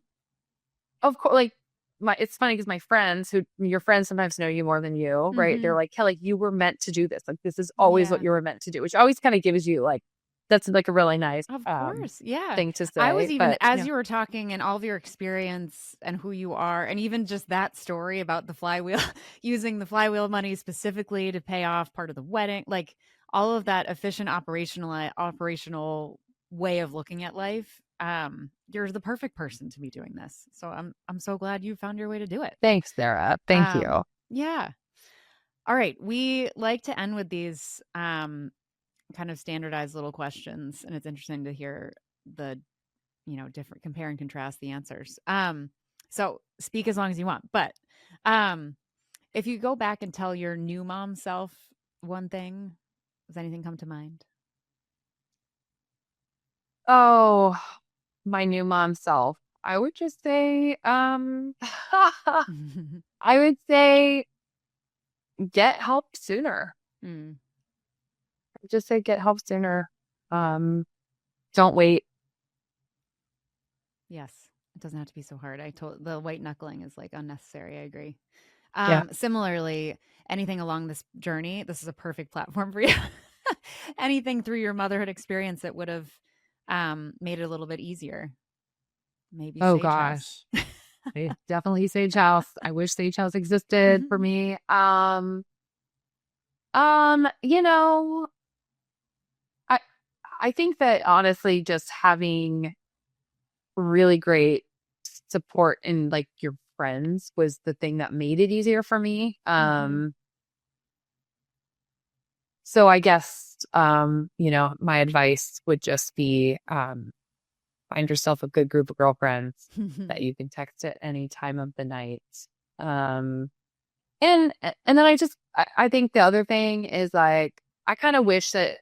of course, like it's funny because my friends your friends sometimes know you more than you, right? Hmm. They're like, Kelly, you were meant to do this. Like, this is always what Yeah. you were meant to do, which always kind of gives you like, that's like a really nice, Of course. Yeah. thing to I was say, even, but as yeah. you were talking and all of your experience and who you are, and even just that story about the flywheel, using the flywheel money specifically to pay off part of the wedding, like all of that efficient operational way of looking at life. You're the perfect person to be doing this. So I'm so glad you found your way to do it. Thanks, Sarah. Thank you. Yeah. All right. We like to end with these kind of standardized little questions, and it's interesting to hear the different compare and contrast the answers. So speak as long as you want, but um if you go back and tell your new mom self one thing, does anything come to mind? Oh, my new mom self. I would just say, I would say get help sooner. Mm, Just say get help sooner. Um, don't wait. yes, it doesn't have to be so hard. I told the white knuckling is like unnecessary. I agree. Yeah. Similarly, anything along this journey, this is a perfect platform for you. Anything through your motherhood experience that would have made it a little bit easier. Maybe Oh Sage House. gosh. Definitely Sage House. I wish Sage House existed for me. You know, I I think that honestly just having really great support in like your friends was the thing that made it easier for me. Mhm. So I guess my advice would just be find yourself a good group of girlfriends that you can text at any time of the night. Um and then I think the other thing is like I kind of wish I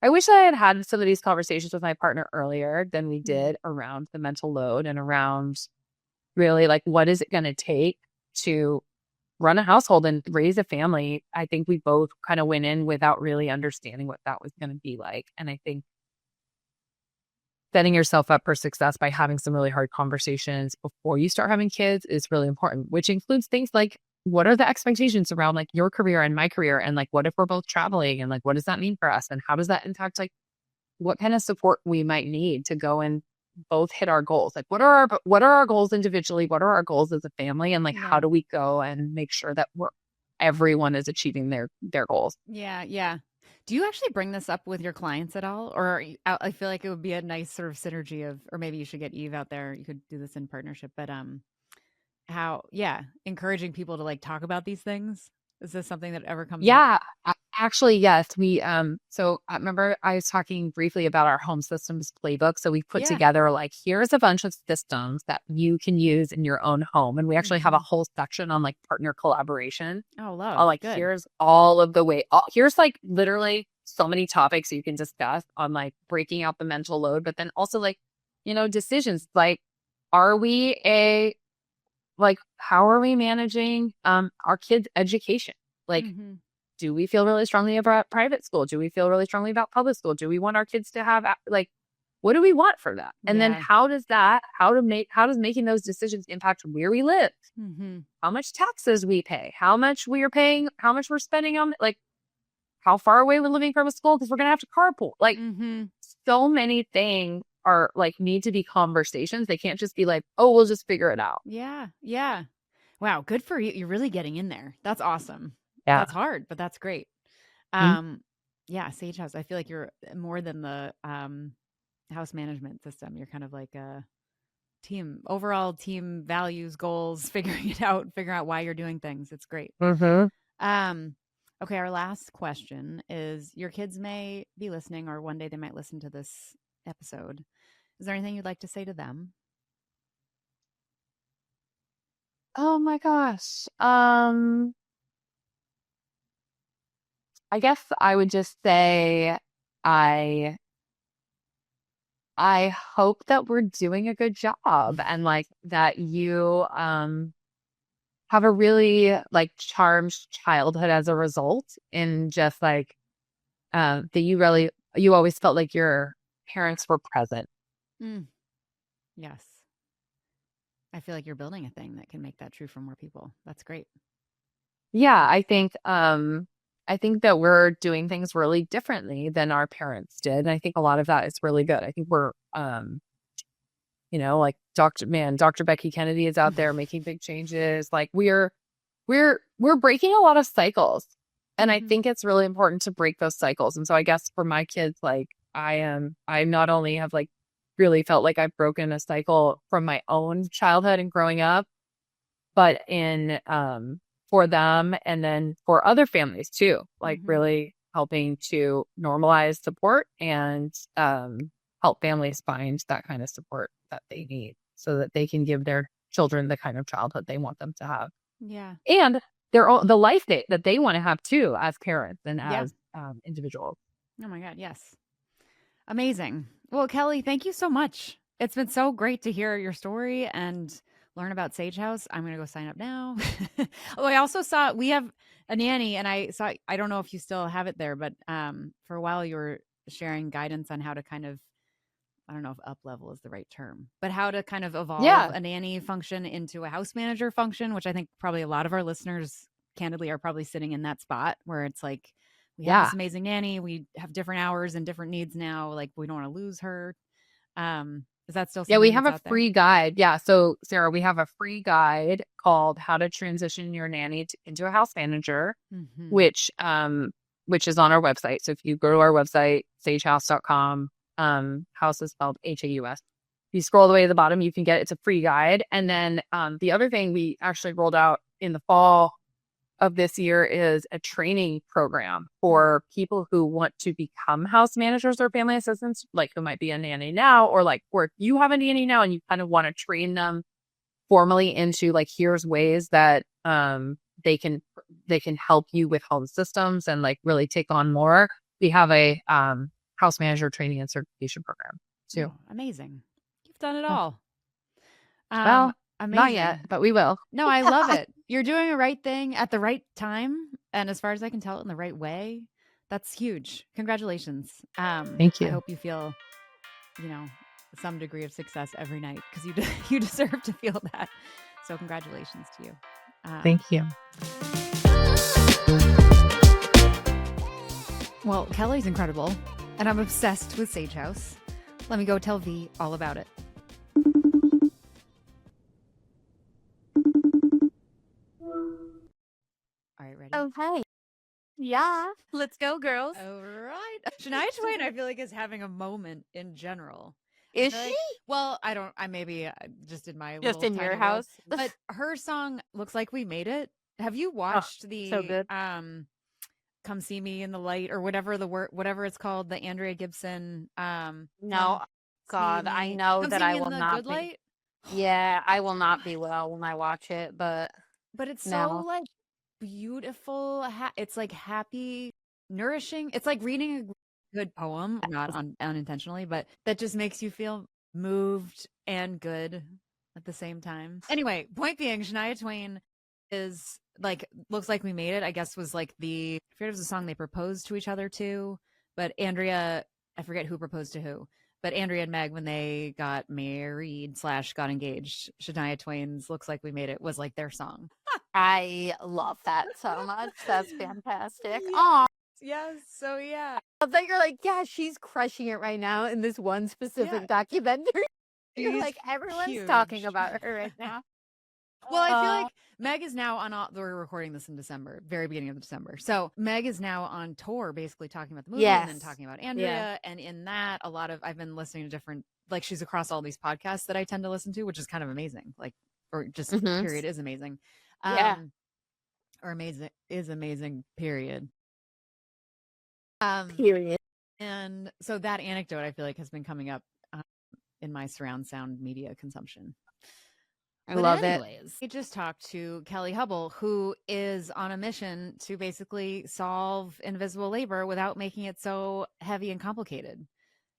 had had some of these conversations with my partner earlier than we Mm. did around the mental load and around really like what is it going to take to run a household and raise a family. I think we both kind of went in without really understanding what that was going to be like. And I think setting yourself up for success by having some really hard conversations before you start having kids is really important, which includes things like what are the expectations around like your career and my career? And like, what if we're both traveling and like, what does that mean for us? And how does that impact like what kind of support we might need to go and both hit our goals? Like, what are our goals individually? What are our goals as a family? And like, how Yeah. do we go and make sure that everyone is achieving their goals? Yeah, yeah. Do you actually bring this up with your clients at all? Or I feel like it would be a nice sort of synergy of, or maybe you should get Eve out there. You could do this in partnership, but how, yeah, encouraging people to like talk about these things. Is this something that ever comes up? Yeah, actually, yes. So I remember I was talking briefly about our home systems playbook. So we put Yeah. together like, here's a bunch of systems that you can use in your own home. And we actually have a Hmm. whole section on like partner collaboration. Oh, love. Like, Good. here's all of the way, here's like literally so many topics you can discuss on like breaking out the mental load, but then also like, decisions like, are we how are we managing our kids' education? Like, Hmm. do we feel really strongly about private school? Do we feel really strongly about public school? Do we want our kids to have like what do we want for that? And then Yeah. how does making those decisions impact where we live? Hmm. How much taxes we pay? How much we are paying? How much we're spending on like how far away we're living from a school because we're gonna have to carpool. Like Hmm. so many things are like need to be conversations. They can't just be like, oh, we'll just figure it out. Yeah. Yeah. Wow. Good for you. You're really getting in there. That's awesome. Yeah. That's hard, but that's great. Mhm. Um, yeah, Sage House. I feel like you're more than the house management system. You're kind of like a overall team values, goals, figuring out why you're doing things. It's great. Mhm. Um, okay, our last question is your kids may be listening or one day they might listen to this episode. Is there anything you'd like to say to them? Oh my gosh. I guess I would just say I I hope that we're doing a good job and like that you have a really like charmed childhood as a result and just like that you always felt like your parents were present. Mm, yes. I feel like you're building a thing that can make that true for more people. That's great. Yeah, I think that we're doing things really differently than our parents did. And I think a lot of that is really good. I think we're like Dr. Becky Kennedy is out there making big changes. Like we're breaking a lot of cycles. And I Hmm. think it's really important to break those cycles. And so I guess for my kids, like I not only have like really felt like I've broken a cycle from my own childhood and growing up, but in for them and then for other families too, like Hmm. really helping to normalize support and help families find that kind of support that they need so that they can give their children the kind of childhood they want them to have Yeah. and the life that they want to have too as parents and Yeah. as individuals. Oh my God. Yes. Amazing. Well, Kelly, thank you so much. It's been so great to hear your story and learn about Sage House. I'm going to go sign up now. Oh, I also saw we have a nanny, and I don't know if you still have it there, but for a while you were sharing guidance on how to kind of I don't know if up level is the right term, but how to kind of evolve Yeah. a nanny function into a house manager function, which I think probably a lot of our listeners candidly are probably sitting in that spot where it's like, we have Yeah. this amazing nanny. We have different hours and different needs now. Like, we don't want to lose her. Is that still Yeah, we something have that's a out there? free guide. Yeah. So, Sarah, we have a free guide called How to Transition Your Nanny into a House Manager, Mm-hmm. which is on our website. So if you go to our website, sagehaus.com, house is spelled Haus. If you scroll all the way to the bottom, you can get it's a free guide. And then the other thing we actually rolled out in the fall of this year is a training program for people who want to become house managers or family assistants, like who might be a nanny now, or if you have a nanny now and you kind of want to train them formally into like, here's ways that they can help you with home systems and like really take on more. We have a house manager training and certification program too. Oh, amazing. You've done it Yeah. all. Well, Amazing. not yet, but we will. No, I love it. You're doing the right thing at the right time. And as far as I can tell, in the right way. That's huge. Congratulations. Thank you. I hope you feel, some degree of success every night, because you deserve to feel that. So congratulations to you. Thank you. Well, Kelly's incredible, and I'm obsessed with Sage Haus. Let me go tell V all about it. All right, ready? Okay. Yeah. Let's go, girls. All right. Shania Twain, I feel like, is having a moment in general. Is Like, she? well, I maybe just in my Just little in your tiny world, house? but her song "Looks Like We Made It." Have you watched the so good. "Come See Me in the Light" or whatever it's called, the Andrea Gibson No. Come God, See I Me- know Come that See I Me in will the not Good be. Light? Yeah, I will not be well when I watch it, but But it's so no. like beautiful. It's like happy, nourishing. It's like reading a good poem, not unintentionally, but that just makes you feel moved and good at the same time. Anyway, point being, Shania Twain is like, "Looks Like We Made It," I guess was like I forget if it was a song they proposed to each other to, but I forget who proposed to who. But Andrea and Meg, when they got married / got engaged, Shania Twain's "Looks Like We Made It" was like their song. I love that so much. That's fantastic. Yes. Aw. Yes. So yeah. I thought you're like, yeah, she's crushing it right now in this one specific documentary. You're She's like, everyone's talking huge. about her right now. Well, I feel like Meg is now on. We're recording this in December, very beginning of December. So Meg is now on tour, basically talking about the movie and then Yes. talking about Andrea. And in that, I've been listening to different, like, she's across all these podcasts that I tend to listen to, which is kind of amazing. Like, or just Mhm. period is amazing. Yeah. Or amazing is amazing. Period. Period. And so that anecdote, I feel like, has been coming up in my surround sound media consumption. I love it. We just talked to Kelly Hubbell, who is on a mission to basically solve invisible labor without making it so heavy and complicated.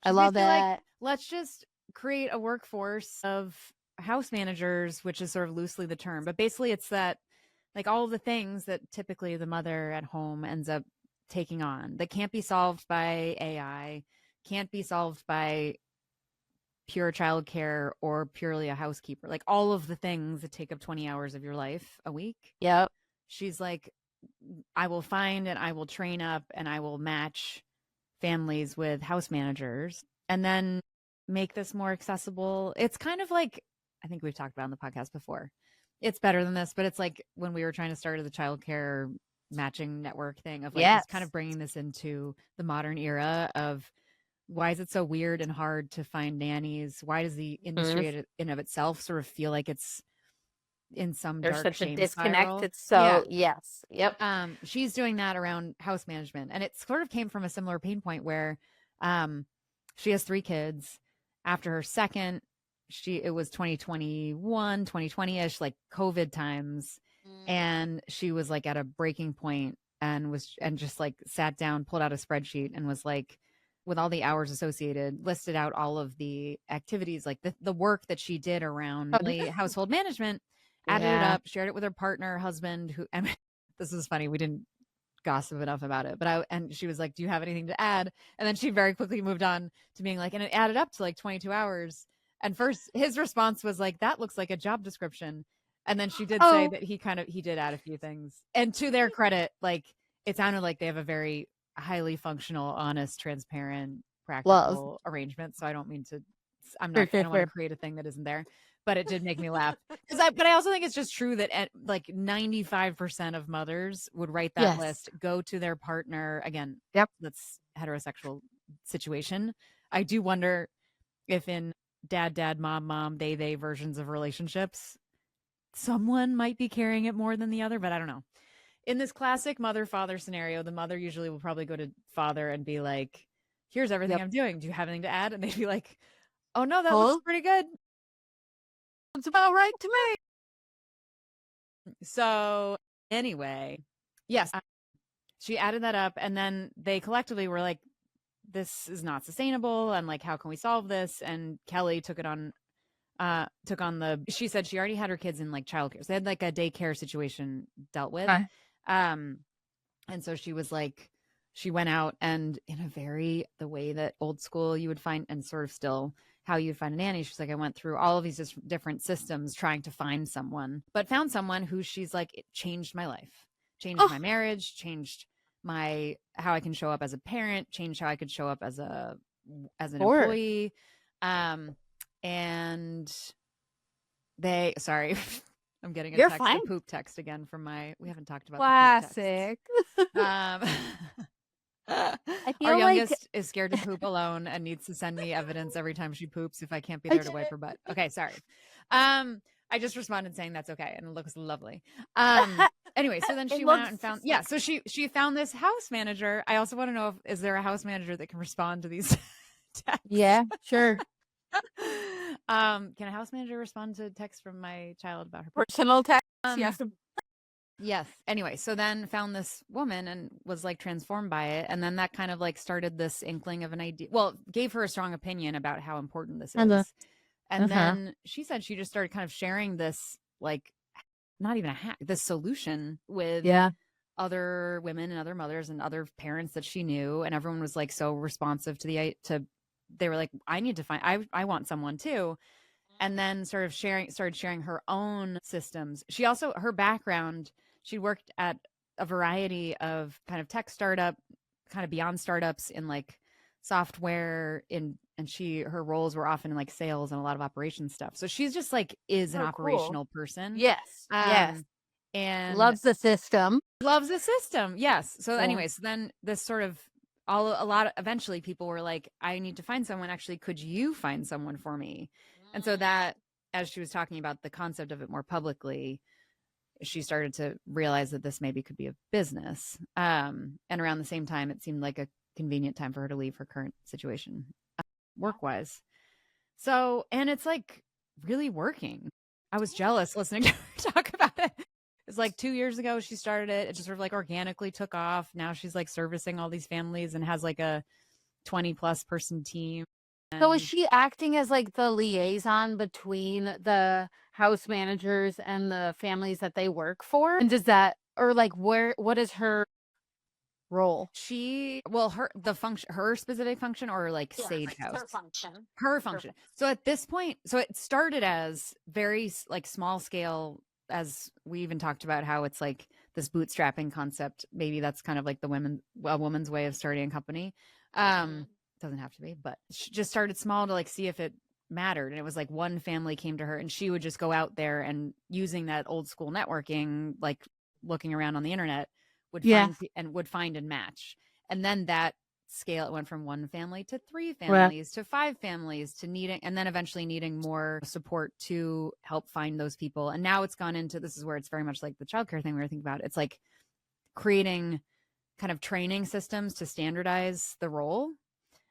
I She's love basically like, that. let's just create a workforce of house managers, which is sort of loosely the term, but basically it's that, like, all of the things that typically the mother at home ends up taking on that can't be solved by AI, can't be solved by pure childcare or purely a housekeeper, like all of the things that take up 20 hours of your life a week. Yep. She's like, I will find and I will train up and I will match families with house managers and then make this more accessible. It's kind of like, I think we've talked about on the podcast before. It's better than this, but it's like when we were trying to start the childcare matching network thing of like just kind of bringing this into the modern era of, why is it so weird and hard to find nannies? Why does the industry in of itself sort of feel like it's in some There's dark such a shame disconnect. spiral? It's so yes. Yep. She's doing that around house management, and it sort of came from a similar pain point where she has 3 kids. After her second, it was 2021, 2020-ish, like COVID times, and she was like at a breaking point and just like sat down, pulled out a spreadsheet, and was like, with all the hours associated, listed out all of the activities, like the work that she did around household management, added it up, shared it with her partner, husband, who, and this is funny, we didn't gossip enough about it. But and she was like, do you have anything to add? And then she very quickly moved on to being like, and it added up to like 22 hours. And first his response was like, that looks like a job description. And then she did say that he did add a few things. And to their credit, like it sounded like they have a very highly functional, honest, transparent, practical arrangement. So I don't mean to, I don't want to create a thing that isn't there, but it did make me laugh. But I also think it's just true that like 95% of mothers would write that list, go to their partner. Again, that's heterosexual situation. I do wonder if in dad, mom, they versions of relationships, someone might be carrying it more than the other, but I don't know. In this classic mother-father scenario, the mother usually will probably go to father and be like, here's everything I'm doing. Do you have anything to add? And they'd be like, oh no, that looks pretty good. It's about right to me. So anyway, yes, she added that up, and then they collectively were like, this is not sustainable, and like, how can we solve this? And Kelly took on she said she already had her kids in like childcare. So they had like a daycare situation dealt with. Okay. And so she was like, she went out and in a very, the way that old school you would find, and sort of still how you'd find a nanny. She's like, I went through all of these different systems trying to find someone, but found someone who she's like, it changed my life, changed my marriage, changed how I can show up as a parent, changed how I could show up as an employee. And sorry, I'm getting a poop text again from we haven't talked about classic. I feel our youngest is scared to poop alone and needs to send me evidence every time she poops if I can't be there to wipe her butt. Okay, sorry. I just responded saying that's okay, and it looks lovely. Anyway, so then she went out and found so she found this house manager. I also want to know is there a house manager that can respond to these texts? Yeah, sure. Can a house manager respond to text from my child about her personal text? Yes. Anyway, so then found this woman and was like transformed by it. And then that kind of like started this inkling of an idea. Well, gave her a strong opinion about how important this is. And then she said she just started kind of sharing this, like, not even a hack, this solution with other women and other mothers and other parents that she knew. And everyone was like so responsive to they were like, I need to find, I want someone too. And then started sharing her own systems. She also, her background, she worked at a variety of kind of tech startup, kind of beyond startups in like software and her roles were often in like sales and a lot of operations stuff. So she's just like, an operational person. Yes. And loves the system. Yes. So anyway, so then this sort of, eventually people were like, I need to find someone. Actually, could you find someone for me? And so that, as she was talking about the concept of it more publicly, she started to realize that this maybe could be a business. And around the same time, it seemed like a convenient time for her to leave her current situation, work-wise. So, and it's like really working. I was jealous listening to her talk about it. It's like 2 years ago she started it. It just sort of like organically took off. Now she's like servicing all these families and has like a 20+ person team. So is she acting as like the liaison between the house managers and the families that they work for? And does that, or like what is her role? Her specific function, or like Sage Haus? Her function. So at this point, so it started as very like small scale, as we even talked about how it's like this bootstrapping concept. Maybe that's kind of like a woman's way of starting a company. Doesn't have to be, but she just started small to like see if it mattered. And it was like one family came to her and she would just go out there and using that old school networking, like looking around on the internet, would find and match. And then that scale, it went from one family to 3 families to 5 families to needing, and then eventually needing more support to help find those people. And now it's gone into, this is where it's very much like the childcare thing we were thinking about. It's like creating kind of training systems to standardize the role.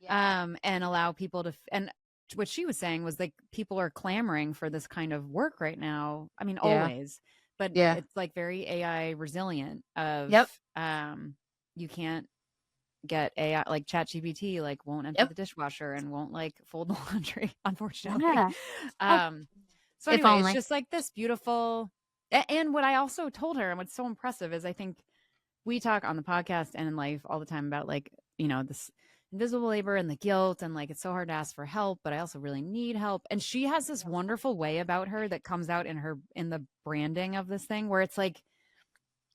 And allow people to, and what she was saying was like, people are clamoring for this kind of work right now. I mean, always, but it's like very AI resilient of, you can't get AI, like ChatGPT, like won't empty the dishwasher and won't like fold the laundry, unfortunately. So anyway, it's just like this beautiful, and what I also told her and what's so impressive is I think we talk on the podcast and in life all the time about like, this invisible labor and the guilt and like it's so hard to ask for help, but I also really need help. And she has this wonderful way about her that comes out in the branding of this thing where it's like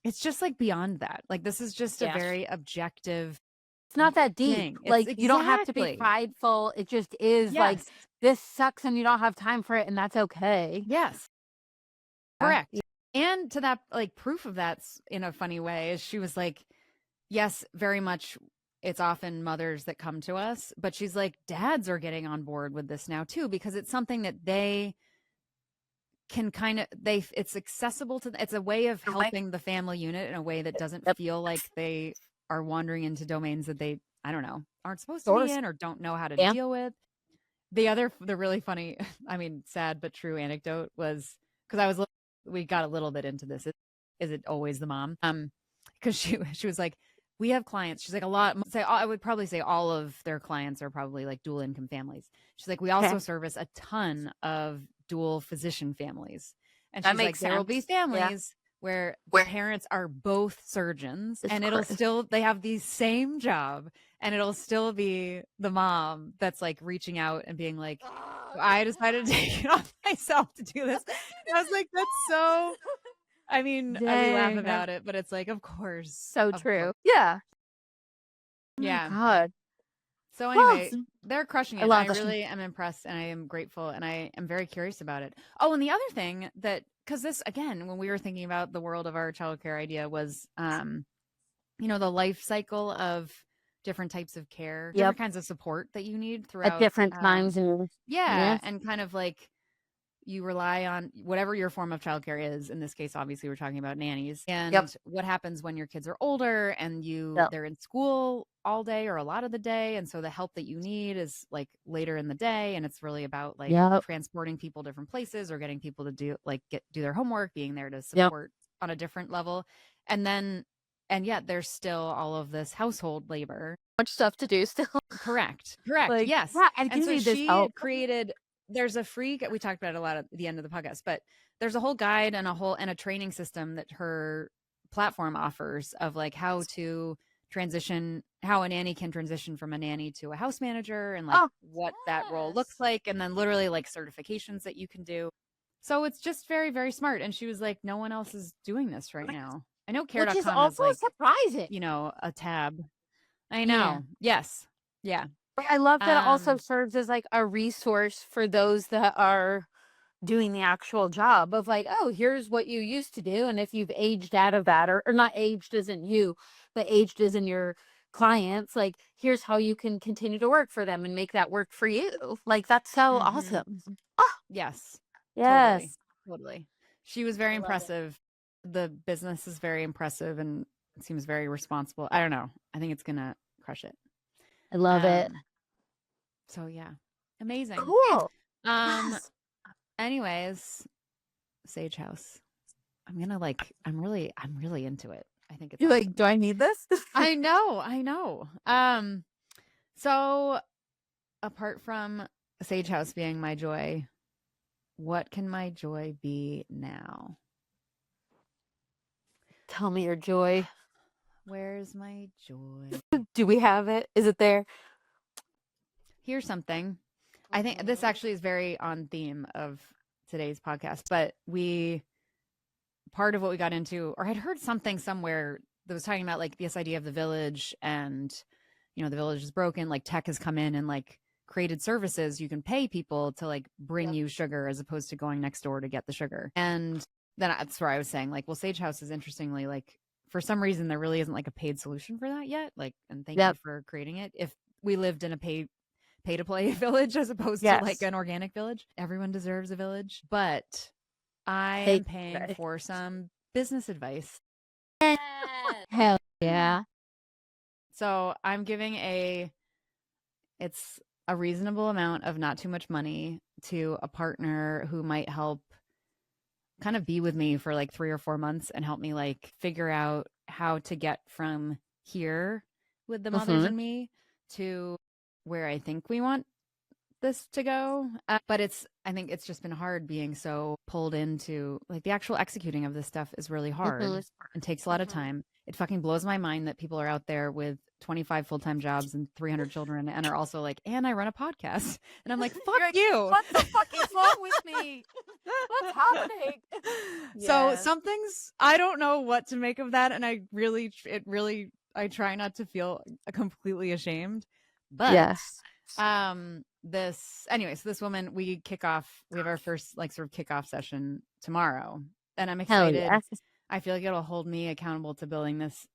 it's just like beyond that. Like this is just a very objective It's not that deep. thing. Like It's you don't have to be exactly. prideful. It just is like Yes. this sucks and you don't have time for it and that's okay. Yes. Correct. And to that, like proof of that's in a funny way is she was like, yes, very much it's often mothers that come to us, but she's like, dads are getting on board with this now too, because it's something that they can it's accessible to, it's a way of helping the family unit in a way that doesn't feel like they are wandering into domains that they, I don't know, aren't supposed to be in or don't know how to deal with. The really funny, I mean, sad but true anecdote was, because we got a little bit into this. Is it always the mom? Because she was like, we have clients. She's like, I would probably say all of their clients are probably like dual income families. She's like, we also service a ton of dual physician families. And she's like, there will be families where parents are both surgeons and they have the same job and it'll still be the mom that's like reaching out and being like, I decided to take it on myself to do this. And I was like, that's so, I mean, we laugh about it, but it's like, of course. So true. Yeah. Yeah. Oh God. So anyway, they're crushing it. I really am impressed and I am grateful and I am very curious about it. Oh, and the other thing that, because this, again, when we were thinking about the world of our childcare idea was, the life cycle of different types of care, different kinds of support that you need throughout. At different times. And kind of like you rely on whatever your form of childcare is. In this case, obviously, we're talking about nannies. And what happens when your kids are older and they're in school all day or a lot of the day. And so the help that you need is like later in the day. And it's really about like transporting people different places or getting people to do their homework, being there to support on a different level. And yet there's still all of this household labor. Much stuff to do still. Correct. Like, yes. Yeah, and so she created, there's a free, we talked about it a lot at the end of the podcast, but there's a whole guide and a training system that her platform offers of like how to transition, how a nanny can transition from a nanny to a house manager and like what that role looks like. And then literally like certifications that you can do. So it's just very, very smart. And she was like, no one else is doing this right now. I know care.com is also like, surprising. A tab. I know. Yes. Yeah. I love that it also serves as like a resource for those that are doing the actual job of like, oh, here's what you used to do. And if you've aged out of that or not aged as in you, but aged as in your clients, like here's how you can continue to work for them and make that work for you. Like that's so awesome. Yes. Yes. Totally. She was very impressive. The business is very impressive and it seems very responsible. I don't know. I think it's going to crush it. I love it. So yeah, amazing. Cool. Anyways, Sage Haus. I'm really into it. I think it's You're awesome. Like, do I need this? I know. So apart from Sage Haus being my joy, what can my joy be now? Tell me your joy. Where's my joy? Do we have it? Is it there? Here's something. I think this actually is very on theme of today's podcast, but part of what we got into, or I'd heard something somewhere that was talking about like this idea of the village and, the village is broken, like tech has come in and like created services. You can pay people to like bring you sugar as opposed to going next door to get the sugar. And then that's where I was saying like, well, Sage Haus is interestingly like, for some reason, there really isn't like a paid solution for that yet. Like, and thank you for creating it. If we lived in a pay to play village as opposed to like an organic village, everyone deserves a village. But I am paying for some business advice. Hell yeah. So I'm giving it's a reasonable amount of not too much money to a partner who might help kind of be with me for like 3 or 4 months and help me like figure out how to get from here with the mothers and me to where I think we want this to go. But I think it's just been hard being so pulled into like the actual executing of this stuff is really hard and takes a lot of time. it fucking blows my mind that people are out there with 25 full-time jobs and 300 children and are also like, and I run a podcast. And I'm like, fuck like, you. What the fuck is wrong with me? What's happening? So Yes. some things, I don't know what to make of that. And I try not to feel completely ashamed. But Yes. this woman, we have our first like sort of kickoff session tomorrow. And I'm Hell excited. yeah. I feel like it'll hold me accountable to building this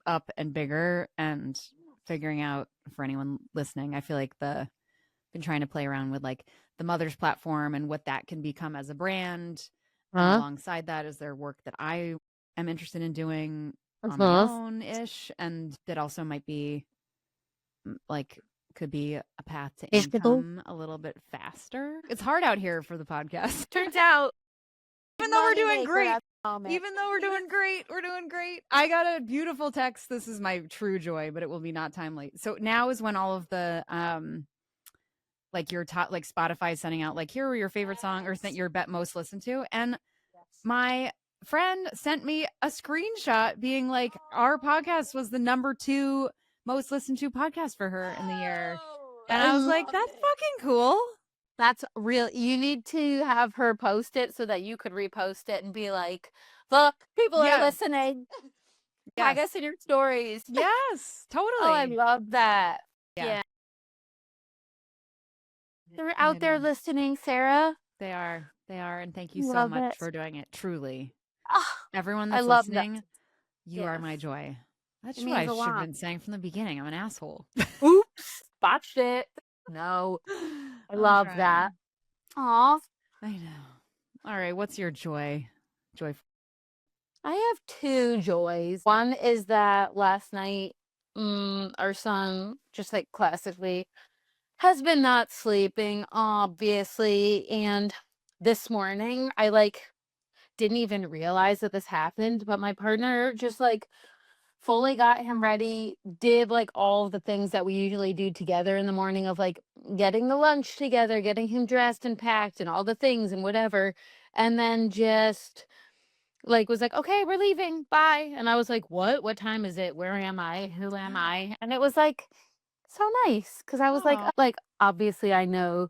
up and bigger and figuring out, for anyone listening, I feel like been trying to play around with like the Mother's platform and what that can become as a brand. And alongside that is there work that I am interested in doing on my own ish, and that also might be like could be a path to income a little bit faster. It's hard out here for the podcast. Turns out, even though we're doing great. We're doing great. I got a beautiful text. This is my true joy, but it will be not timely. So now is when all of the like your top, like Spotify is sending out like, here were your favorite song or your most listened to, and my friend sent me a screenshot being like, our podcast was the number 2 most listened to podcast for her in the year, and I was like, that's fucking cool. That's real. You need to have her post it so that you could repost it and be like, look, people are listening. Tag us in your stories. Yes, totally. Oh, I love that. Yeah. They're out there listening, Sarah. They are. And thank you so much for doing it. Truly. Everyone that's listening, you are my joy. That's what I should have been saying from the beginning. I'm an asshole. Oops. Botched it. No. I love that. Aw. I know. All right. What's your joy? I have 2 joys. One is that last night, our son, just like classically, has been not sleeping, obviously. And this morning, I like didn't even realize that this happened, but my partner just like fully got him ready, did like all of the things that we usually do together in the morning of like getting the lunch together, getting him dressed and packed and all the things and whatever. And then just like was like, okay, we're leaving. Bye. And I was like, what time is it? Where am I? Who am I? And it was like so nice. Cause I was like, obviously I know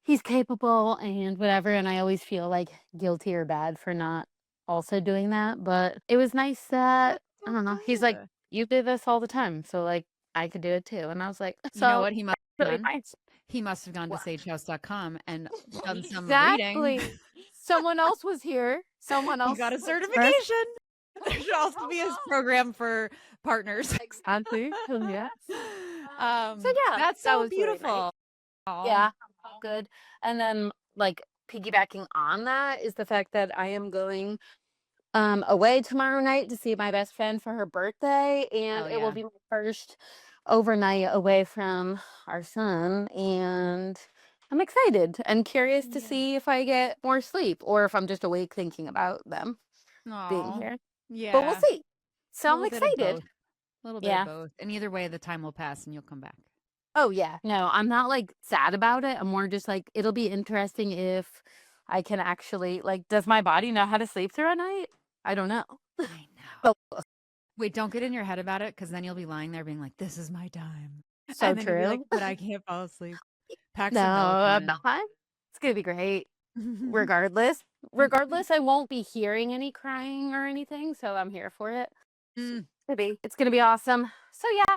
he's capable and whatever. And I always feel like guilty or bad for not also doing that. But it was nice that, I don't know. He's like, you do this all the time. So like I could do it too. And I was like, so you know what he must have really done? nice. He must have gone to sagehaus.com and done some Exactly. reading. Someone else was here. Someone else He got a certification. There should also be a program for partners. Exactly. Yes. So yeah, that's that so was really beautiful. nice. Yeah, good. And then like piggybacking on that is the fact that I am going away tomorrow night to see my best friend for her birthday, and it will be my first overnight away from our son, and I'm excited and curious to see if I get more sleep or if I'm just awake thinking about them being here. Yeah. But we'll see. So I'm excited. A little bit of both. And either way, the time will pass and you'll come back. Oh, yeah. No, I'm not like sad about it. I'm more just like, it'll be interesting if I can actually, like, does my body know how to sleep through a night? I don't know. I know. Wait, don't get in your head about it, because then you'll be lying there being like, this is my time. So and then true. you'll be like, but I can't fall asleep. Pack No, some I'm melatonin. not. It's going to be great. Regardless, I won't be hearing any crying or anything. So I'm here for it. It's going to be awesome. So yeah.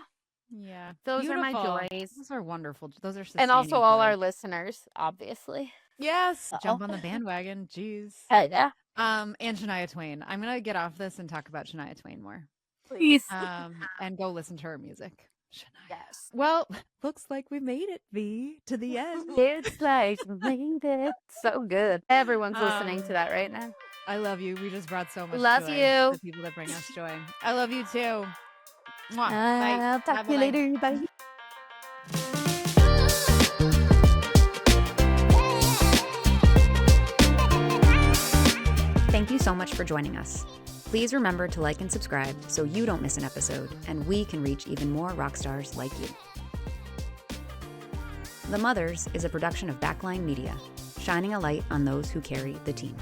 Yeah. Those are my joys. Those are wonderful. Those are And also all joys. our listeners, obviously. Yes. Jump on the bandwagon. Jeez. Yeah. And Shania Twain. I'm going to get off this and talk about Shania Twain more. Please. And go listen to her music. Shania. Yes. Well, looks like we made it, V, to the end. It's like we made it. So good. Everyone's listening to that right now. I love you. We just brought so much love joy you. to the people that bring us joy. I love you too. Mwah. Bye. I'll talk to you later. Bye. Thank you so much for joining us. Please remember to like and subscribe so you don't miss an episode and we can reach even more rock stars like you. The Mothers is a production of Backline Media, shining a light on those who carry the team.